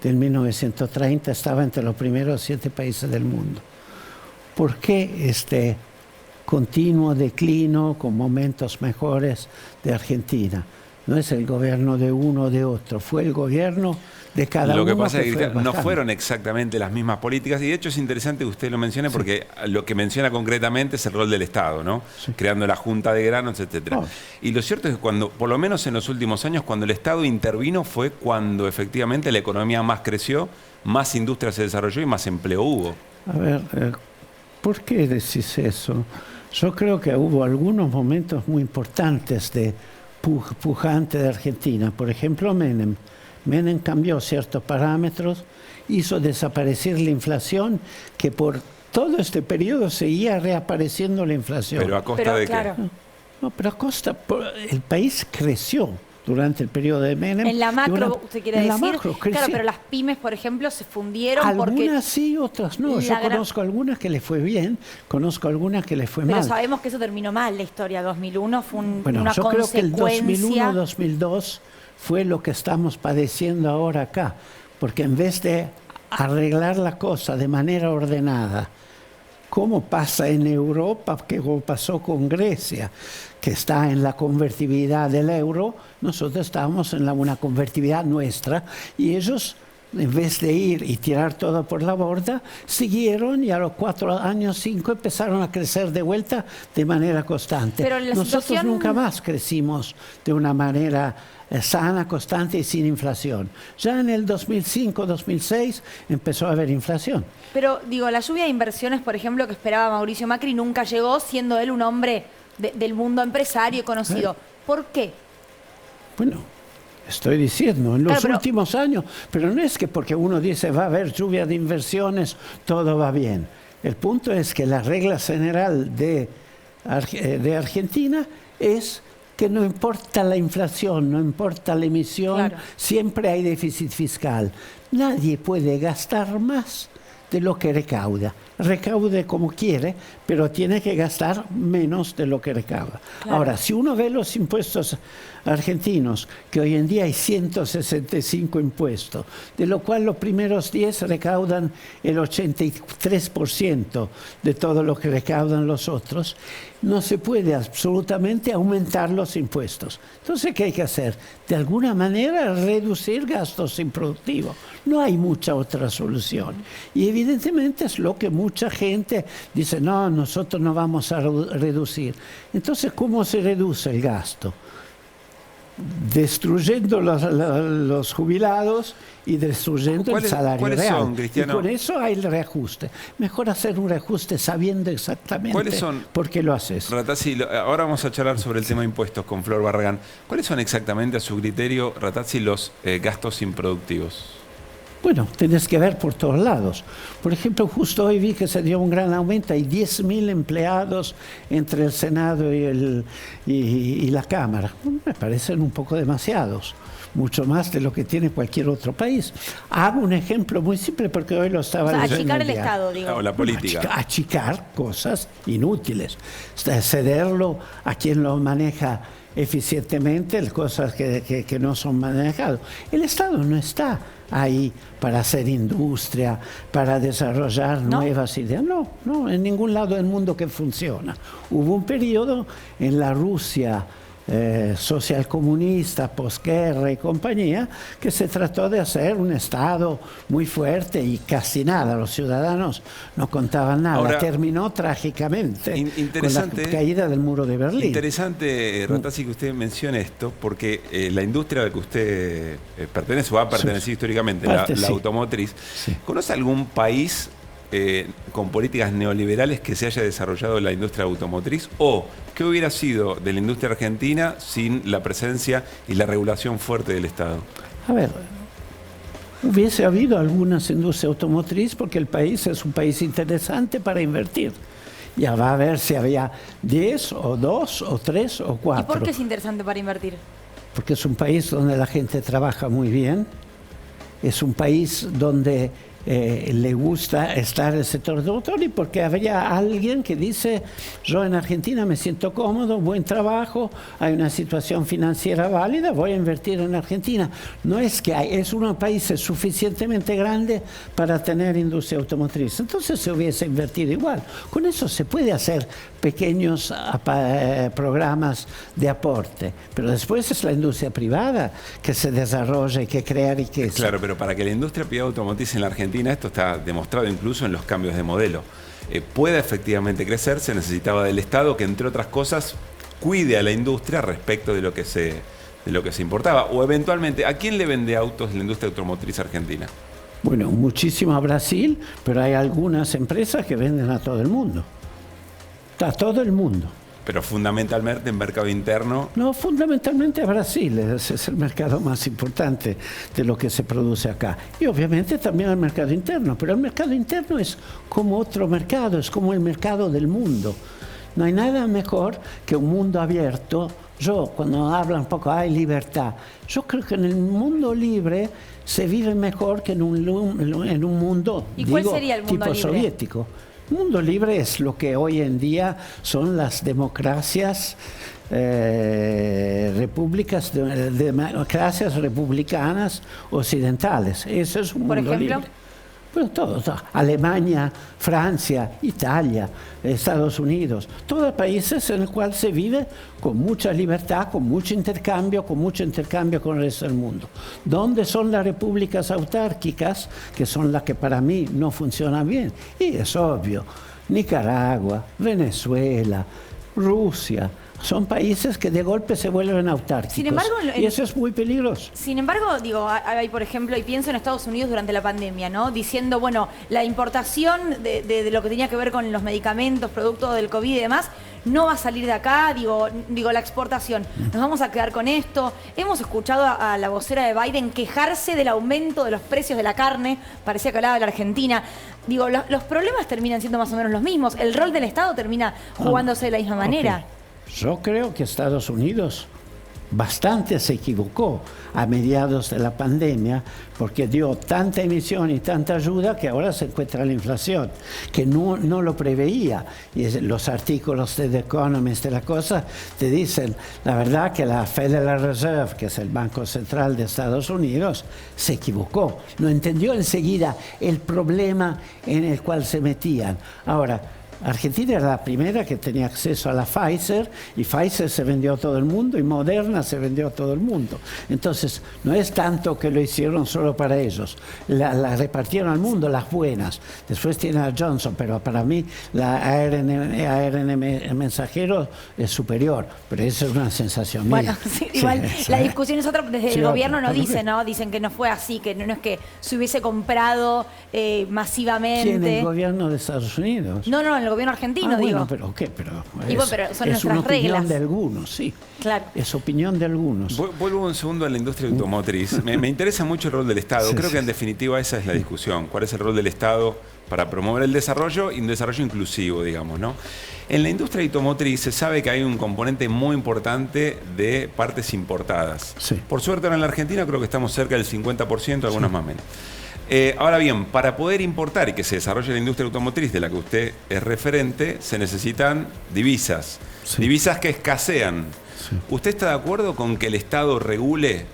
del 1930 estaba entre los primeros 7 países del mundo. ¿Por qué este continuo declino con momentos mejores de Argentina? No es el gobierno de uno o de otro, fue el gobierno de cada uno. Lo que pasa es que no fueron exactamente las mismas políticas y de hecho es interesante que usted lo mencione porque lo que menciona concretamente es el rol del Estado, ¿no? Sí. Creando la Junta de Granos, etcétera. Oh. Y lo cierto es que cuando, por lo menos en los últimos años, cuando el Estado intervino fue cuando efectivamente la economía más creció, más industria se desarrolló y más empleo hubo. A ver, ¿por qué decís eso? Yo creo que hubo algunos momentos muy importantes de pujante de Argentina. Por ejemplo, Menem. Menem cambió ciertos parámetros, hizo desaparecer la inflación, que por todo este periodo seguía reapareciendo la inflación. ¿Pero a costa de qué? No, pero a costa... El país creció durante el periodo de Menem. En la macro, ¿usted quiere decir? En la macro, claro, pero las pymes, por ejemplo, se fundieron algunas porque... Algunas sí, otras no. Yo conozco algunas que les fue bien, conozco algunas que les fue mal. Pero sabemos que eso terminó mal, la historia. 2001 fue una yo consecuencia... creo que el 2001-2002 fue lo que estamos padeciendo ahora acá. Porque en vez de arreglar la cosa de manera ordenada, como pasa en Europa, que pasó con Grecia, que está en la convertibilidad del euro, nosotros estábamos en una convertibilidad nuestra y ellos, en vez de ir y tirar todo por la borda, siguieron y a los 4 años, 5, empezaron a crecer de vuelta de manera constante. Pero nosotros nunca más crecimos de una manera sana, constante y sin inflación. Ya en el 2005-2006 empezó a haber inflación. Pero digo, la lluvia de inversiones, por ejemplo, que esperaba Mauricio Macri nunca llegó, siendo él un hombre del mundo empresario conocido. ¿Por qué? Bueno, estoy diciendo, en los últimos años, pero no es que porque uno dice va a haber lluvia de inversiones, todo va bien. El punto es que la regla general de Argentina es que no importa la inflación, no importa la emisión, siempre hay déficit fiscal. Nadie puede gastar más de lo que recauda. Recaude como quiere, pero tiene que gastar menos de lo que recauda. Claro. Ahora, si uno ve los impuestos argentinos, que hoy en día hay 165 impuestos, de lo cual los primeros 10 recaudan el 83% de todo lo que recaudan los otros, no se puede absolutamente aumentar los impuestos. Entonces, ¿qué hay que hacer? De alguna manera reducir gastos improductivos. No hay mucha otra solución. Y evidentemente es lo que mucha gente dice, no, nosotros no vamos a reducir. Entonces, ¿cómo se reduce el gasto? Destruyendo los jubilados y destruyendo el salario real. Y con eso hay el reajuste. Mejor hacer un reajuste sabiendo exactamente por qué lo haces. Rattazzi, ahora vamos a charlar sobre el tema de impuestos con Flor Barragán. ¿Cuáles son exactamente, a su criterio, Rattazzi, los gastos improductivos? Bueno, tenés que ver por todos lados. Por ejemplo, justo hoy vi que se dio un gran aumento. Hay 10.000 empleados entre el Senado y la Cámara. Me parecen un poco demasiados. Mucho más de lo que tiene cualquier otro país. Hago un ejemplo muy simple porque hoy lo estaba diciendo. Achicar el Estado, digo. O la política. Achicar cosas inútiles. Cederlo a quien lo maneja eficientemente, cosas que no son manejadas. El Estado no está ahí para hacer industria, para desarrollar nuevas ideas. No, en ningún lado del mundo que funciona. Hubo un periodo en la Rusia socialcomunista, posguerra y compañía, que se trató de hacer un Estado muy fuerte y casi nada, los ciudadanos no contaban nada. Ahora, terminó trágicamente con la caída del muro de Berlín. Interesante, Rattazzi, que usted mencione esto, porque la industria a la que usted pertenece o ha pertenecido históricamente, la automotriz, ¿conoce algún país con políticas neoliberales que se haya desarrollado la industria automotriz? ¿O qué hubiera sido de la industria argentina sin la presencia y la regulación fuerte del Estado? A ver, hubiese habido algunas industrias automotriz porque el país es un país interesante para invertir. Ya va a ver si había 10 o 2 o 3 o 4. ¿Y por qué es interesante para invertir? Porque es un país donde la gente trabaja muy bien. Es un país donde le gusta estar en el sector automotor y porque habría alguien que dice, yo en Argentina me siento cómodo, buen trabajo, hay una situación financiera válida, voy a invertir en Argentina. No es que es un país suficientemente grande para tener industria automotriz. Entonces se hubiese invertido igual. Con eso se puede hacer pequeños programas de aporte, pero después es la industria privada que se desarrolla y que crea riqueza. Claro, pero para que la industria privada automotriz en la Argentina, esto está demostrado incluso en los cambios de modelo, pueda efectivamente crecer, se necesitaba del Estado que, entre otras cosas, cuide a la industria respecto de lo que se importaba. O eventualmente, ¿a quién le vende autos la industria automotriz argentina? Bueno, muchísimo a Brasil, pero hay algunas empresas que venden a todo el mundo. A todo el mundo. Pero fundamentalmente en mercado interno. No, fundamentalmente a Brasil, es el mercado más importante de lo que se produce acá. Y obviamente también al mercado interno, pero el mercado interno es como otro mercado, es como el mercado del mundo. No hay nada mejor que un mundo abierto. Cuando hablan un poco, hay libertad. Yo creo que en el mundo libre se vive mejor que en un mundo, ¿Y cuál sería el mundo tipo libre? Soviético. El mundo libre es lo que hoy en día son las democracias democracias republicanas occidentales. Eso es un mundo libre. Bueno, todo. Alemania, Francia, Italia, Estados Unidos, todos países en los cuales se vive con mucha libertad, con mucho intercambio con el resto del mundo. ¿Dónde son las repúblicas autárquicas, que son las que para mí no funcionan bien? Y es obvio, Nicaragua, Venezuela, Rusia. Son países que de golpe se vuelven autárquicos. Sin embargo, y eso es muy peligroso. Sin embargo, digo, hay, por ejemplo, y pienso en Estados Unidos durante la pandemia, ¿no? Diciendo, bueno, la importación de lo que tenía que ver con los medicamentos, productos del COVID y demás, no va a salir de acá, digo, la exportación. Nos vamos a quedar con esto. Hemos escuchado a la vocera de Biden quejarse del aumento de los precios de la carne. Parecía que hablaba de la Argentina. Digo, los problemas terminan siendo más o menos los mismos. El rol del Estado termina jugándose de la misma manera. Okay. Yo creo que Estados Unidos bastante se equivocó a mediados de la pandemia porque dio tanta emisión y tanta ayuda que ahora se encuentra la inflación, que no lo preveía. Y los artículos de The Economist de la cosa te dicen, la verdad que la Federal Reserve, que es el Banco Central de Estados Unidos, se equivocó. No entendió enseguida el problema en el cual se metían. Ahora, Argentina era la primera que tenía acceso a la Pfizer y Pfizer se vendió a todo el mundo y Moderna se vendió a todo el mundo. Entonces, no es tanto que lo hicieron solo para ellos. La repartieron al mundo, las buenas. Después tiene a Johnson, pero para mí la ARN mensajero es superior. Pero esa es una sensación mía. Bueno, sí, igual la discusión es otra. Desde el gobierno no dicen, ¿no? Dicen que no fue así, que no es que se hubiese comprado masivamente. ¿Quién? ¿El gobierno de Estados Unidos? No, el gobierno argentino, digo. Bueno, pero ¿qué? Pero son es una nuestras reglas. opinión de algunos, sí. Claro. Es opinión de algunos. Vuelvo un segundo a la industria automotriz. Me interesa mucho el rol del Estado. Creo que en definitiva esa es la discusión. ¿Cuál es el rol del Estado para promover el desarrollo y un desarrollo inclusivo, digamos, ¿no? En la industria automotriz se sabe que hay un componente muy importante de partes importadas. Sí. Por suerte ahora en la Argentina creo que estamos cerca del 50%, algunas más o menos. Ahora bien, para poder importar y que se desarrolle la industria automotriz de la que usted es referente, se necesitan divisas. Sí. Divisas que escasean. Sí. ¿Usted está de acuerdo con que el Estado regule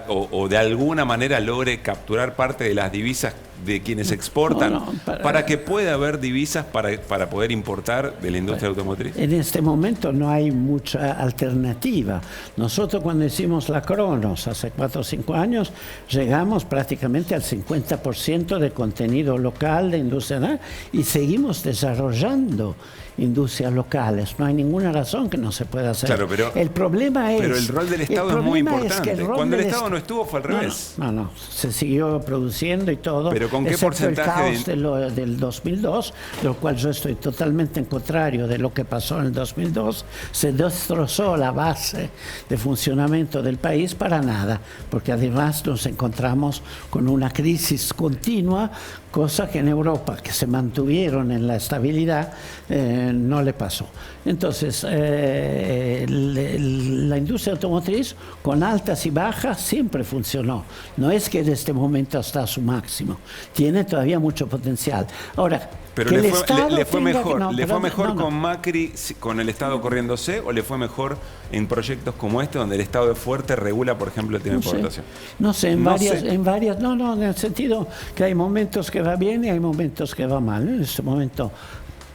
o de alguna manera logre capturar parte de las divisas de quienes exportan para que pueda haber divisas para poder importar de la industria automotriz? En este momento no hay mucha alternativa. Nosotros cuando hicimos la Cronos hace 4 o 5 años, llegamos prácticamente al 50% de contenido local de industria nacional y seguimos desarrollando industrias locales. No hay ninguna razón que no se pueda hacer. Claro, pero el problema es... Pero el rol del Estado es muy importante. Cuando el Estado no estuvo fue al revés. No. Se siguió produciendo y todo. Pero ¿con qué porcentaje? El caos del 2002, de lo cual yo estoy totalmente en contrario de lo que pasó en el 2002, se destrozó la base de funcionamiento del país para nada, porque además nos encontramos con una crisis continua, cosa que en Europa, que se mantuvieron en la estabilidad, no le pasó. Entonces, la industria automotriz, con altas y bajas, siempre funcionó. No es que en este momento está a su máximo. Tiene todavía mucho potencial. Ahora, pero le fue mejor con Macri, con el Estado corriéndose, o le fue mejor en proyectos como este, donde el Estado de fuerte regula, por ejemplo, el tema de importación. No sé, en el sentido que hay momentos que va bien y hay momentos que va mal. En este momento,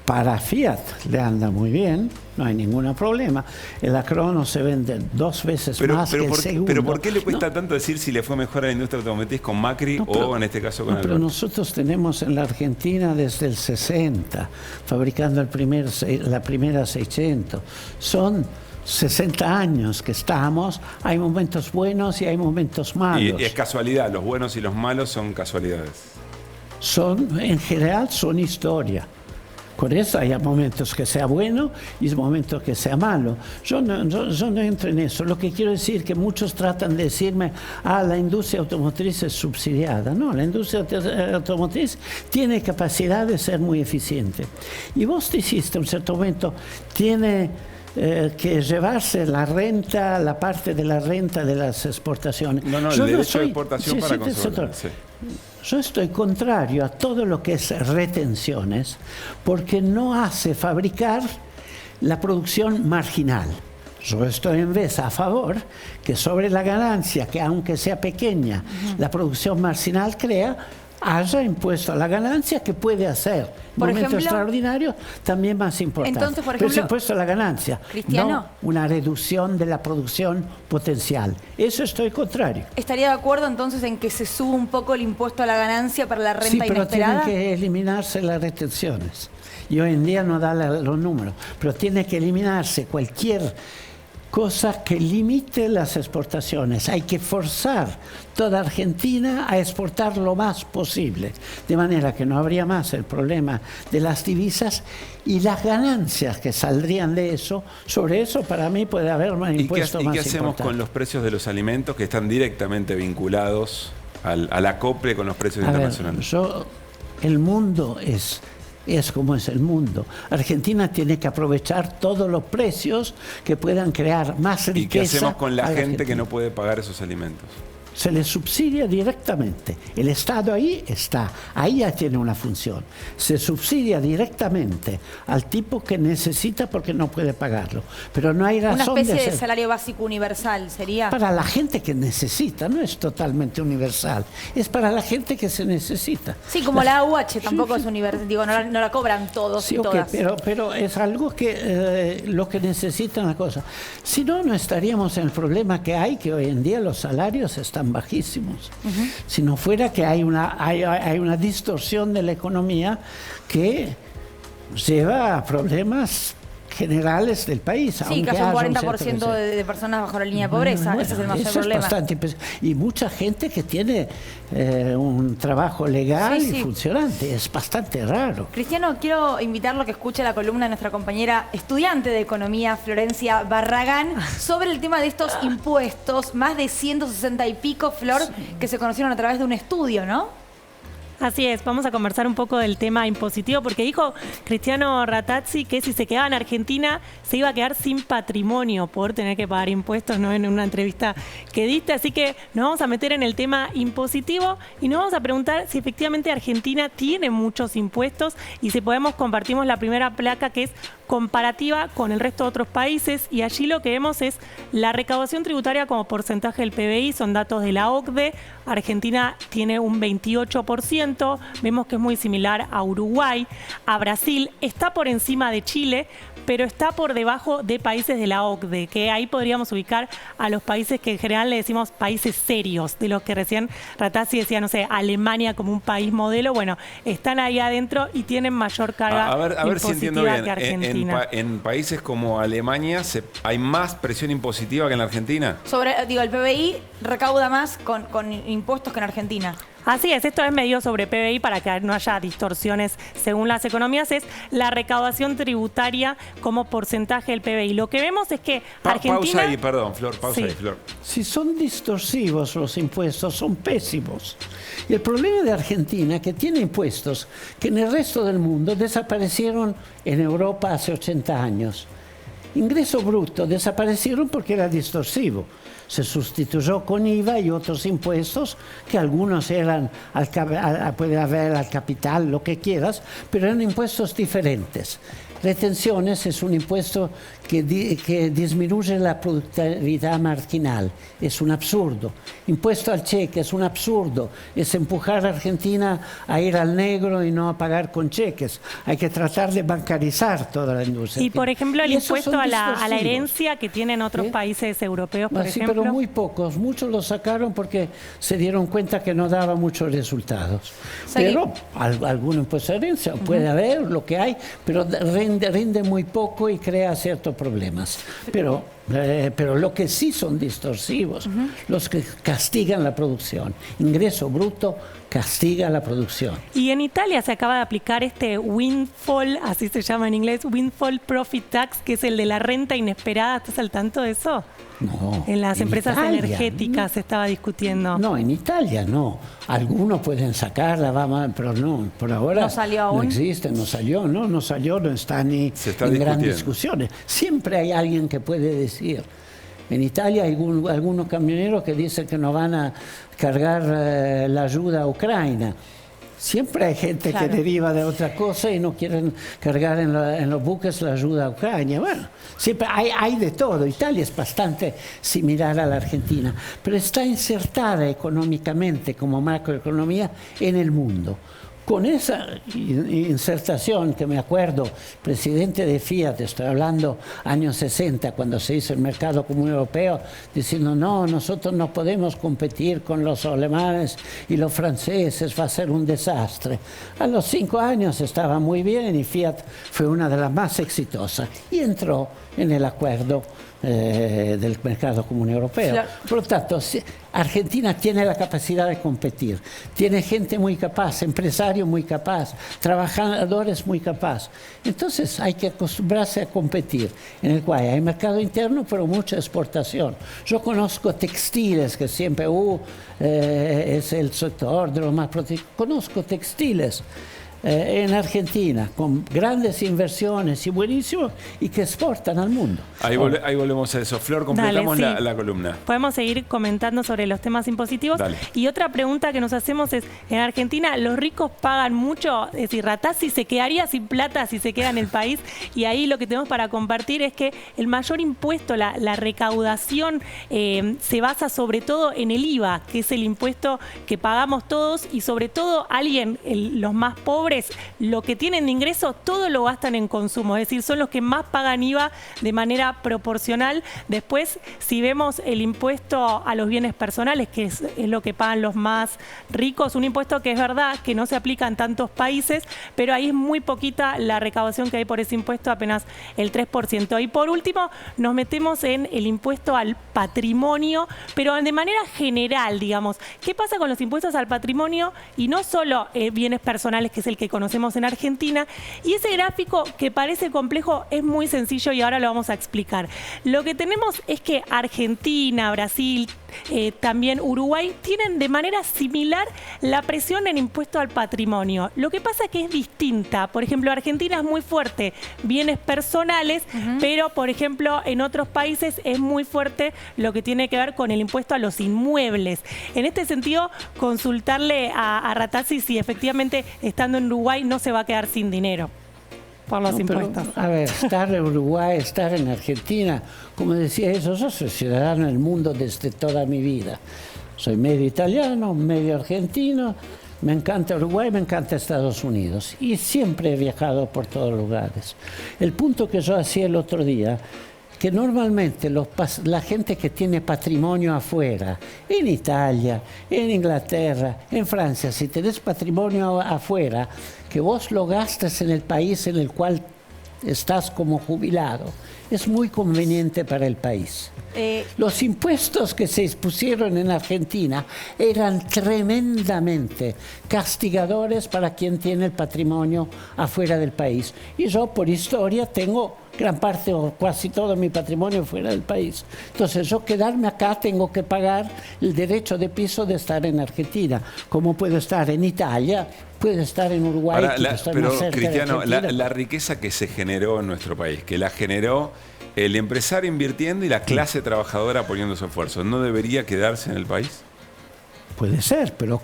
para Fiat le anda muy bien, no hay ningún problema. El Acrono se vende 2 veces más que el segundo. Pero ¿por qué le cuesta tanto decir si le fue mejor a la industria automotriz con Macri o en este caso con Alberto? Pero nosotros tenemos en la Argentina desde el 60, fabricando la primera 600. Son 60 años que estamos, hay momentos buenos y hay momentos malos. Y es casualidad, los buenos y los malos son casualidades. En general son historia. Por eso hay momentos que sea bueno y momentos que sea malo. Yo no entro en eso. Lo que quiero decir es que muchos tratan de decirme, la industria automotriz es subsidiada. No, la industria automotriz tiene capacidad de ser muy eficiente. Y vos dijiste, en un cierto momento, tiene que llevarse la parte de la renta de las exportaciones. El derecho de exportación para consumir. Yo estoy contrario a todo lo que es retenciones porque no hace fabricar la producción marginal. Yo estoy en vez a favor que sobre la ganancia, que aunque sea pequeña, la producción marginal haya impuesto a la ganancia que puede hacer. Por Momentos ejemplo, extraordinarios también más importante. Entonces, por pero ejemplo, es impuesto a la ganancia, Cristiano, no una reducción de la producción potencial. Eso estoy contrario. ¿Estaría de acuerdo entonces en que se suba un poco el impuesto a la ganancia para la renta inesperada? Sí, pero tienen que eliminarse las retenciones. Y hoy en día no da los números, pero tiene que eliminarse cualquier cosa que limite las exportaciones. Hay que forzar toda Argentina a exportar lo más posible, de manera que no habría más el problema de las divisas y las ganancias que saldrían de eso. Sobre eso, para mí, puede haber un impuesto más importante. ¿Y qué hacemos con los precios de los alimentos que están directamente vinculados al acople con los precios internacionales? El mundo es como es el mundo. Argentina tiene que aprovechar todos los precios que puedan crear más riqueza. ¿Y qué hacemos con la gente que no puede pagar esos alimentos? se le subsidia directamente. El Estado ahí está, ahí ya tiene una función. Se subsidia directamente al tipo que necesita porque no puede pagarlo. Pero no hay razón una especie de salario básico universal, ¿sería? Para la gente que necesita, no es totalmente universal, es para la gente que se necesita. Sí, como la AUH tampoco es universal, digo, no la cobran todos y todas. Pero es algo que lo que necesitan la cosa. Si no, no estaríamos en el problema que hay, que hoy en día los salarios están bajísimos. Si no fuera que hay una distorsión de la economía que lleva a problemas generales del país. Sí, casi un 40% de personas bajo la línea de pobreza. Ese es el mayor problema. Y mucha gente que tiene un trabajo legal y funcionante. Es bastante raro. Cristiano, quiero invitarlo a que escuche la columna de nuestra compañera estudiante de economía, Florencia Barragán, sobre el tema de estos impuestos, más de 160 y pico, Flor, que se conocieron a través de un estudio, ¿no? Así es, vamos a conversar un poco del tema impositivo, porque dijo Cristiano Rattazzi que si se quedaba en Argentina se iba a quedar sin patrimonio por tener que pagar impuestos, ¿no? En una entrevista que diste, así que nos vamos a meter en el tema impositivo y nos vamos a preguntar si efectivamente Argentina tiene muchos impuestos y si compartimos la primera placa, que es comparativa con el resto de otros países, y allí lo que vemos es la recaudación tributaria como porcentaje del PBI, son datos de la OCDE. Argentina tiene un 28%, vemos que es muy similar a Uruguay, a Brasil, está por encima de Chile, pero está por debajo de países de la OCDE, que ahí podríamos ubicar a los países que en general le decimos países serios, de los que recién Rattazzi decía, no sé, Alemania como un país modelo. Bueno, están ahí adentro y tienen mayor carga a ver si entiendo bien. Que Argentina. En países como Alemania hay más presión impositiva que en la Argentina. El PBI recauda más con impuestos que en Argentina. Así es, esto es medido sobre PBI para que no haya distorsiones según las economías, es la recaudación tributaria como porcentaje del PBI. Lo que vemos es que Argentina... Pausa ahí, perdón, Flor, pausa ahí, Flor. Si son distorsivos los impuestos, son pésimos. Y el problema de Argentina es que tiene impuestos que en el resto del mundo desaparecieron en Europa hace 80 años. Ingreso bruto desaparecieron porque era distorsivo. Se sustituyó con IVA y otros impuestos, que algunos eran, puede haber al capital, lo que quieras, pero eran impuestos diferentes. Retenciones es un impuesto que disminuye la productividad marginal. Es un absurdo. Impuesto al cheque es un absurdo. Es empujar a Argentina a ir al negro y no a pagar con cheques. Hay que tratar de bancarizar toda la industria. Y, por ejemplo, el impuesto a la herencia que tienen otros países europeos, por ejemplo. Pero muy pocos. Muchos lo sacaron porque se dieron cuenta que no daba muchos resultados. Pero algún impuesto a herencia puede haber, lo que hay, pero rinde muy poco y crea ciertos problemas. Pero lo que sí son distorsivos, los que castigan la producción. Ingreso bruto castiga la producción. Y en Italia se acaba de aplicar este windfall, así se llama en inglés, windfall profit tax, que es el de la renta inesperada. ¿Estás al tanto de eso? No. En las empresas Italia, energéticas se estaba discutiendo. No, en Italia no. Algunos pueden sacarla, pero no. Por ahora no salió aún. No existe, no está ni en grandes discusiones. Siempre hay alguien que puede decir. En Italia hay algunos camioneros que dicen que no van a cargar la ayuda a Ucrania. Siempre hay gente que deriva de otra cosa y no quieren cargar en los buques la ayuda a Ucrania. Bueno, siempre hay de todo. Italia es bastante similar a la Argentina, pero está insertada económicamente como macroeconomía en el mundo. Con esa insertación, que me acuerdo, presidente de Fiat, estoy hablando años 60, cuando se hizo el mercado común europeo, diciendo, no, nosotros no podemos competir con los alemanes y los franceses, va a ser un desastre. A los 5 años estaba muy bien y Fiat fue una de las más exitosas y entró en el acuerdo del mercado común europeo. Claro. Por lo tanto, Argentina tiene la capacidad de competir, tiene gente muy capaz, empresarios muy capaz, trabajadores muy capaz. Entonces hay que acostumbrarse a competir, en el cual hay mercado interno, pero mucha exportación. Yo conozco textiles, que siempre es el sector de los más protegidos. Conozco textiles en Argentina, con grandes inversiones y buenísimos, y que exportan al mundo. Ahí volvemos a eso. Flor, completamos Dale, sí. la columna. Podemos seguir comentando sobre los temas impositivos. Dale. Y otra pregunta que nos hacemos es, en Argentina, ¿los ricos pagan mucho? Es decir, Ratazzi se quedaría sin plata si se queda en el país. Y ahí lo que tenemos para compartir es que el mayor impuesto, la recaudación, se basa sobre todo en el IVA, que es el impuesto que pagamos todos, y sobre todo los más pobres, lo que tienen de ingresos, todo lo gastan en consumo, es decir, son los que más pagan IVA de manera proporcional. Después, si vemos el impuesto a los bienes personales, que es lo que pagan los más ricos, un impuesto que es verdad que no se aplica en tantos países, pero ahí es muy poquita la recaudación que hay por ese impuesto, apenas el 3%. Y por último, nos metemos en el impuesto al patrimonio, pero de manera general, digamos. ¿Qué pasa con los impuestos al patrimonio? Y no solo bienes personales, que es el que conocemos en Argentina. Y ese gráfico, que parece complejo, es muy sencillo y ahora lo vamos a explicar. Lo que tenemos es que Argentina, Brasil, también Uruguay, tienen de manera similar la presión en impuesto al patrimonio. Lo que pasa es que es distinta. Por ejemplo, Argentina es muy fuerte bienes personales, pero, por ejemplo, en otros países es muy fuerte lo que tiene que ver con el impuesto a los inmuebles. En este sentido, consultarle a Ratazzi si efectivamente, estando en Uruguay, no se va a quedar sin dinero por los impuestos. Pero, a ver, estar en Uruguay, estar en Argentina, como decía eso, yo soy ciudadano del mundo desde toda mi vida. Soy medio italiano, medio argentino, me encanta Uruguay, me encanta Estados Unidos y siempre he viajado por todos lugares. El punto que yo hacía el otro día, que normalmente la gente que tiene patrimonio afuera, en Italia, en Inglaterra, en Francia, si tenés patrimonio afuera, que vos lo gastes en el país en el cual estás como jubilado, es muy conveniente para el país. Los impuestos que se impusieron en Argentina eran tremendamente castigadores para quien tiene el patrimonio afuera del país. Y yo, por historia, tengo gran parte o casi todo mi patrimonio fuera del país. Entonces, yo quedarme acá tengo que pagar el derecho de piso de estar en Argentina. Como puedo estar en Italia, puedo estar en Uruguay. Ahora, pero, Cristiano, la riqueza que se generó en nuestro país, que la generó el empresario invirtiendo y la clase trabajadora poniendo su esfuerzo, ¿no debería quedarse en el país? Puede ser, pero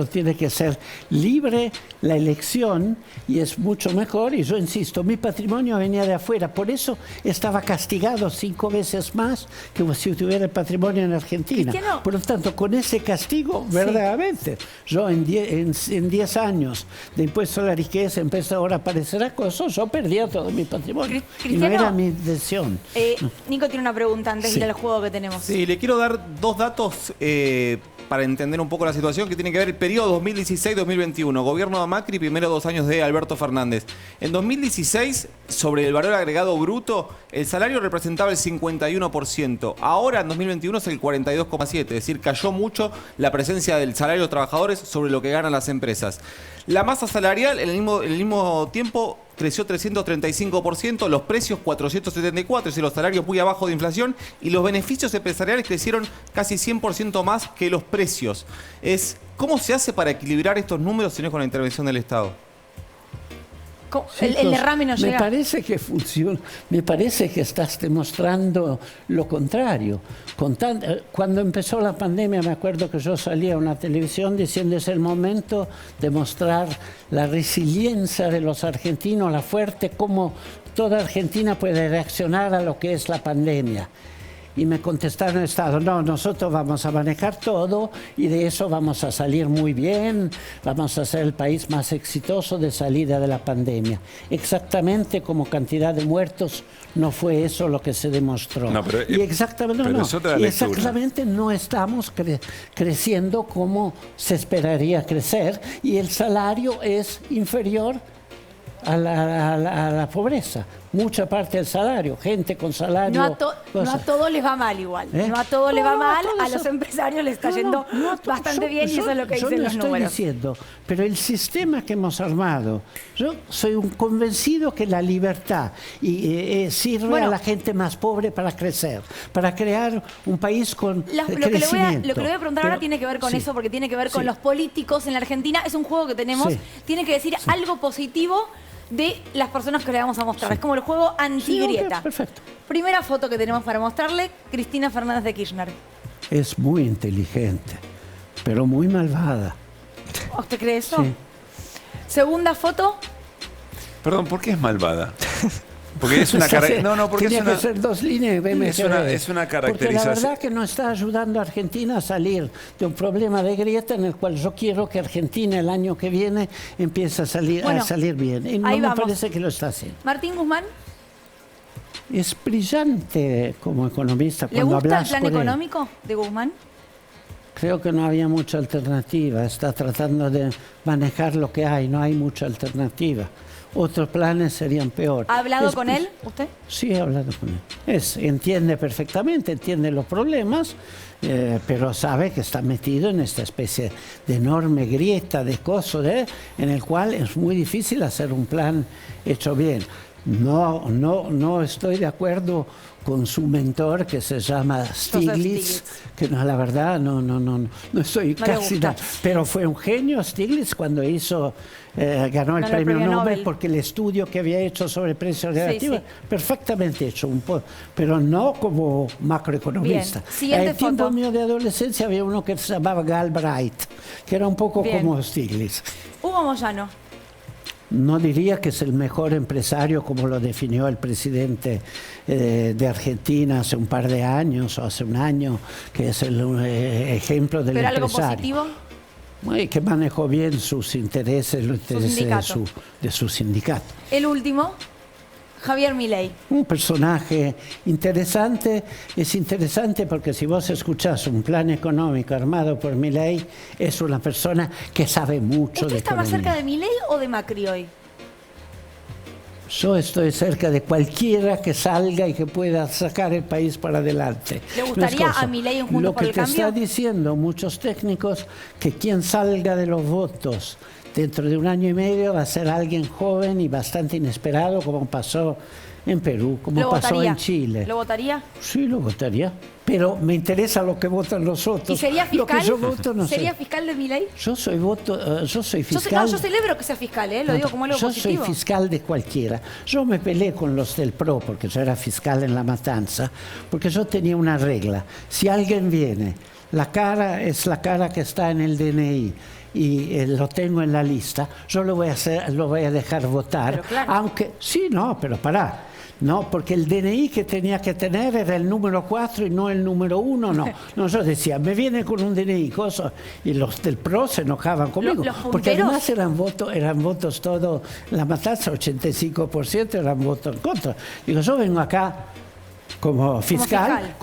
tiene que ser libre la elección y es mucho mejor. Y yo insisto, mi patrimonio venía de afuera, por eso estaba castigado 5 veces más que si tuviera el patrimonio en Argentina. Cristiano. Por lo tanto, con ese castigo, verdaderamente, yo en 10 años de impuesto a la riqueza empezó ahora a aparecer acoso, yo perdía todo mi patrimonio. Y no era mi decisión. Nico tiene una pregunta antes Sí. del juego que tenemos. Sí, le quiero dar 2 datos para entender un poco la situación, que tiene que ver el periodo 2016-2021. Gobierno de Macri, primeros 2 años de Alberto Fernández. En 2016, sobre el valor agregado bruto, el salario representaba el 51%. Ahora, en 2021, es el 42,7%. Es decir, cayó mucho la presencia del salario de los trabajadores sobre lo que ganan las empresas. La masa salarial, en el mismo tiempo, creció 335%, los precios 474%, es decir, los salarios muy abajo de inflación, y los beneficios empresariales crecieron casi 100% más que los precios. ¿Cómo se hace para equilibrar estos números si no es con la intervención del Estado? El derrame no llega. Me parece que funciona, me parece que estás demostrando lo contrario. Cuando empezó la pandemia, me acuerdo que yo salía a una televisión diciendo es el momento de mostrar la resiliencia de los argentinos, la fuerte, cómo toda Argentina puede reaccionar a lo que es la pandemia. Y me contestaron el Estado, no, nosotros vamos a manejar todo y de eso vamos a salir muy bien, vamos a ser el país más exitoso de salida de la pandemia. Exactamente como cantidad de muertos no fue eso lo que se demostró. No, pero, y exactamente, pero es otra lectura. Exactamente no estamos creciendo como se esperaría crecer y el salario es inferior a la pobreza. mucha parte del salario, gente con salario. No a todos les va mal igual. No a todos les va mal, a los empresarios les está yendo bastante bien y eso es lo que dicen los números. Yo no estoy diciendo, pero el sistema que hemos armado, yo soy un convencido que la libertad sirve a la gente más pobre para crecer, para crear un país con crecimiento. Lo que le voy a preguntar ahora tiene que ver con eso, porque tiene que ver con los políticos en la Argentina. Es un juego que tenemos, tiene que decir algo positivo de las personas que le vamos a mostrar. Es como el juego antigrieta. Sí, perfecto. Primera foto que tenemos para mostrarle, Cristina Fernández de Kirchner. Es muy inteligente, pero muy malvada. ¿Usted cree eso? Sí. Segunda foto. Perdón, ¿por qué es malvada? Porque es una Tiene que ser dos líneas. Es una caracterización. Porque la verdad que no está ayudando a Argentina a salir de un problema de grieta en el cual yo quiero que Argentina el año que viene empiece a salir bien. Y no me parece que lo está haciendo. Martín Guzmán. Es brillante como economista. ¿Le gusta el plan económico de Guzmán? Creo que no había mucha alternativa. Está tratando de manejar lo que hay. No hay mucha alternativa. Otros planes serían peor. ¿Ha hablado con él, usted? Sí, he hablado con él. Entiende perfectamente, entiende los problemas, pero sabe que está metido en esta especie de enorme grieta de coso, en el cual es muy difícil hacer un plan hecho bien. No estoy de acuerdo con su mentor que se llama Stiglitz, que no, la verdad no estoy casi nada. Pero fue un genio Stiglitz cuando ganó el premio Nobel porque el estudio que había hecho sobre precios relativos, perfectamente hecho, pero no como macroeconomista. En el tiempo mío de adolescencia había uno que se llamaba Galbraith, que era un poco como Stiglitz. Hugo Moyano. No diría que es el mejor empresario como lo definió el presidente de Argentina hace un par de años o hace un año, que es el ejemplo del empresario. ¿Pero algo positivo? Que manejó bien sus intereses, los intereses de su sindicato. El último, Javier Milei. Un personaje interesante. Es interesante porque si vos escuchás un plan económico armado por Milei, es una persona que sabe mucho de economía. ¿Usted está más cerca de Milei o de Macri hoy? Yo estoy cerca de cualquiera que salga y que pueda sacar el país para adelante. ¿Le gustaría a Milei en Juntos por el Cambio? Lo que te está diciendo muchos técnicos, que quien salga de los votos dentro de un año y medio va a ser alguien joven y bastante inesperado, como pasó en Perú, como pasó en Chile. ¿Lo votaría? Sí, lo votaría. Pero me interesa lo que votan los otros. ¿Y sería fiscal? Lo que yo voto, no ¿Sería sé. fiscal de Milei? Yo soy fiscal. Yo celebro que sea fiscal, lo digo como algo positivo. Yo soy fiscal de cualquiera. Yo me peleé con los del PRO, porque yo era fiscal en La Matanza, porque yo tenía una regla. Si alguien viene, la cara es la cara que está en el DNI, y lo tengo en la lista, yo lo voy a dejar votar, claro. Aunque, pero pará. No, porque el DNI que tenía que tener era el número 4 y no el número 1, no. Yo decía, me viene con un DNI, y los del PRO se enojaban conmigo. Porque además eran votos todos, La Matanza, 85% eran votos en contra. Digo, yo vengo acá como fiscal.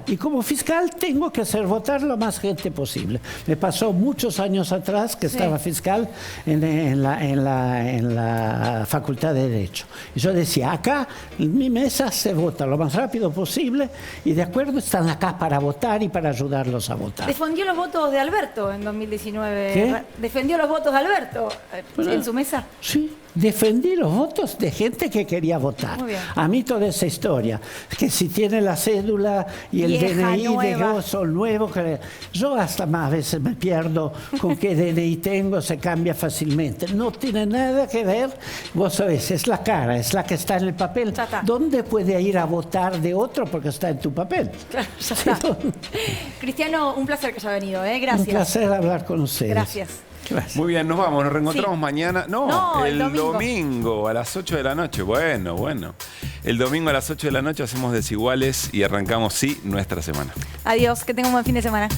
Y como fiscal tengo que hacer votar lo más gente posible. Me pasó muchos años atrás que estaba fiscal en la Facultad de Derecho. Y yo decía, acá en mi mesa se vota lo más rápido posible y de acuerdo están acá para votar y para ayudarlos a votar. ¿Defendió los votos de Alberto en 2019? ¿Qué? ¿Defendió los votos de Alberto en su mesa? Sí. Defendí los votos de gente que quería votar. A mí toda esa historia, que si tiene la cédula y el DNI de son nuevos, yo hasta más veces me pierdo con qué DNI tengo, se cambia fácilmente. No tiene nada que ver, vos sabés, es la cara, es la que está en el papel. ¿Dónde puede ir a votar de otro porque está en tu papel? Claro, ya está. Cristiano, un placer que haya venido, gracias. Un placer hablar con ustedes. Gracias. Gracias. Muy bien, nos vamos, nos reencontramos mañana. No, el domingo a las 8 de la noche. Bueno. El domingo a las 8 de la noche hacemos Desiguales y arrancamos, nuestra semana. Adiós, que tengan un buen fin de semana.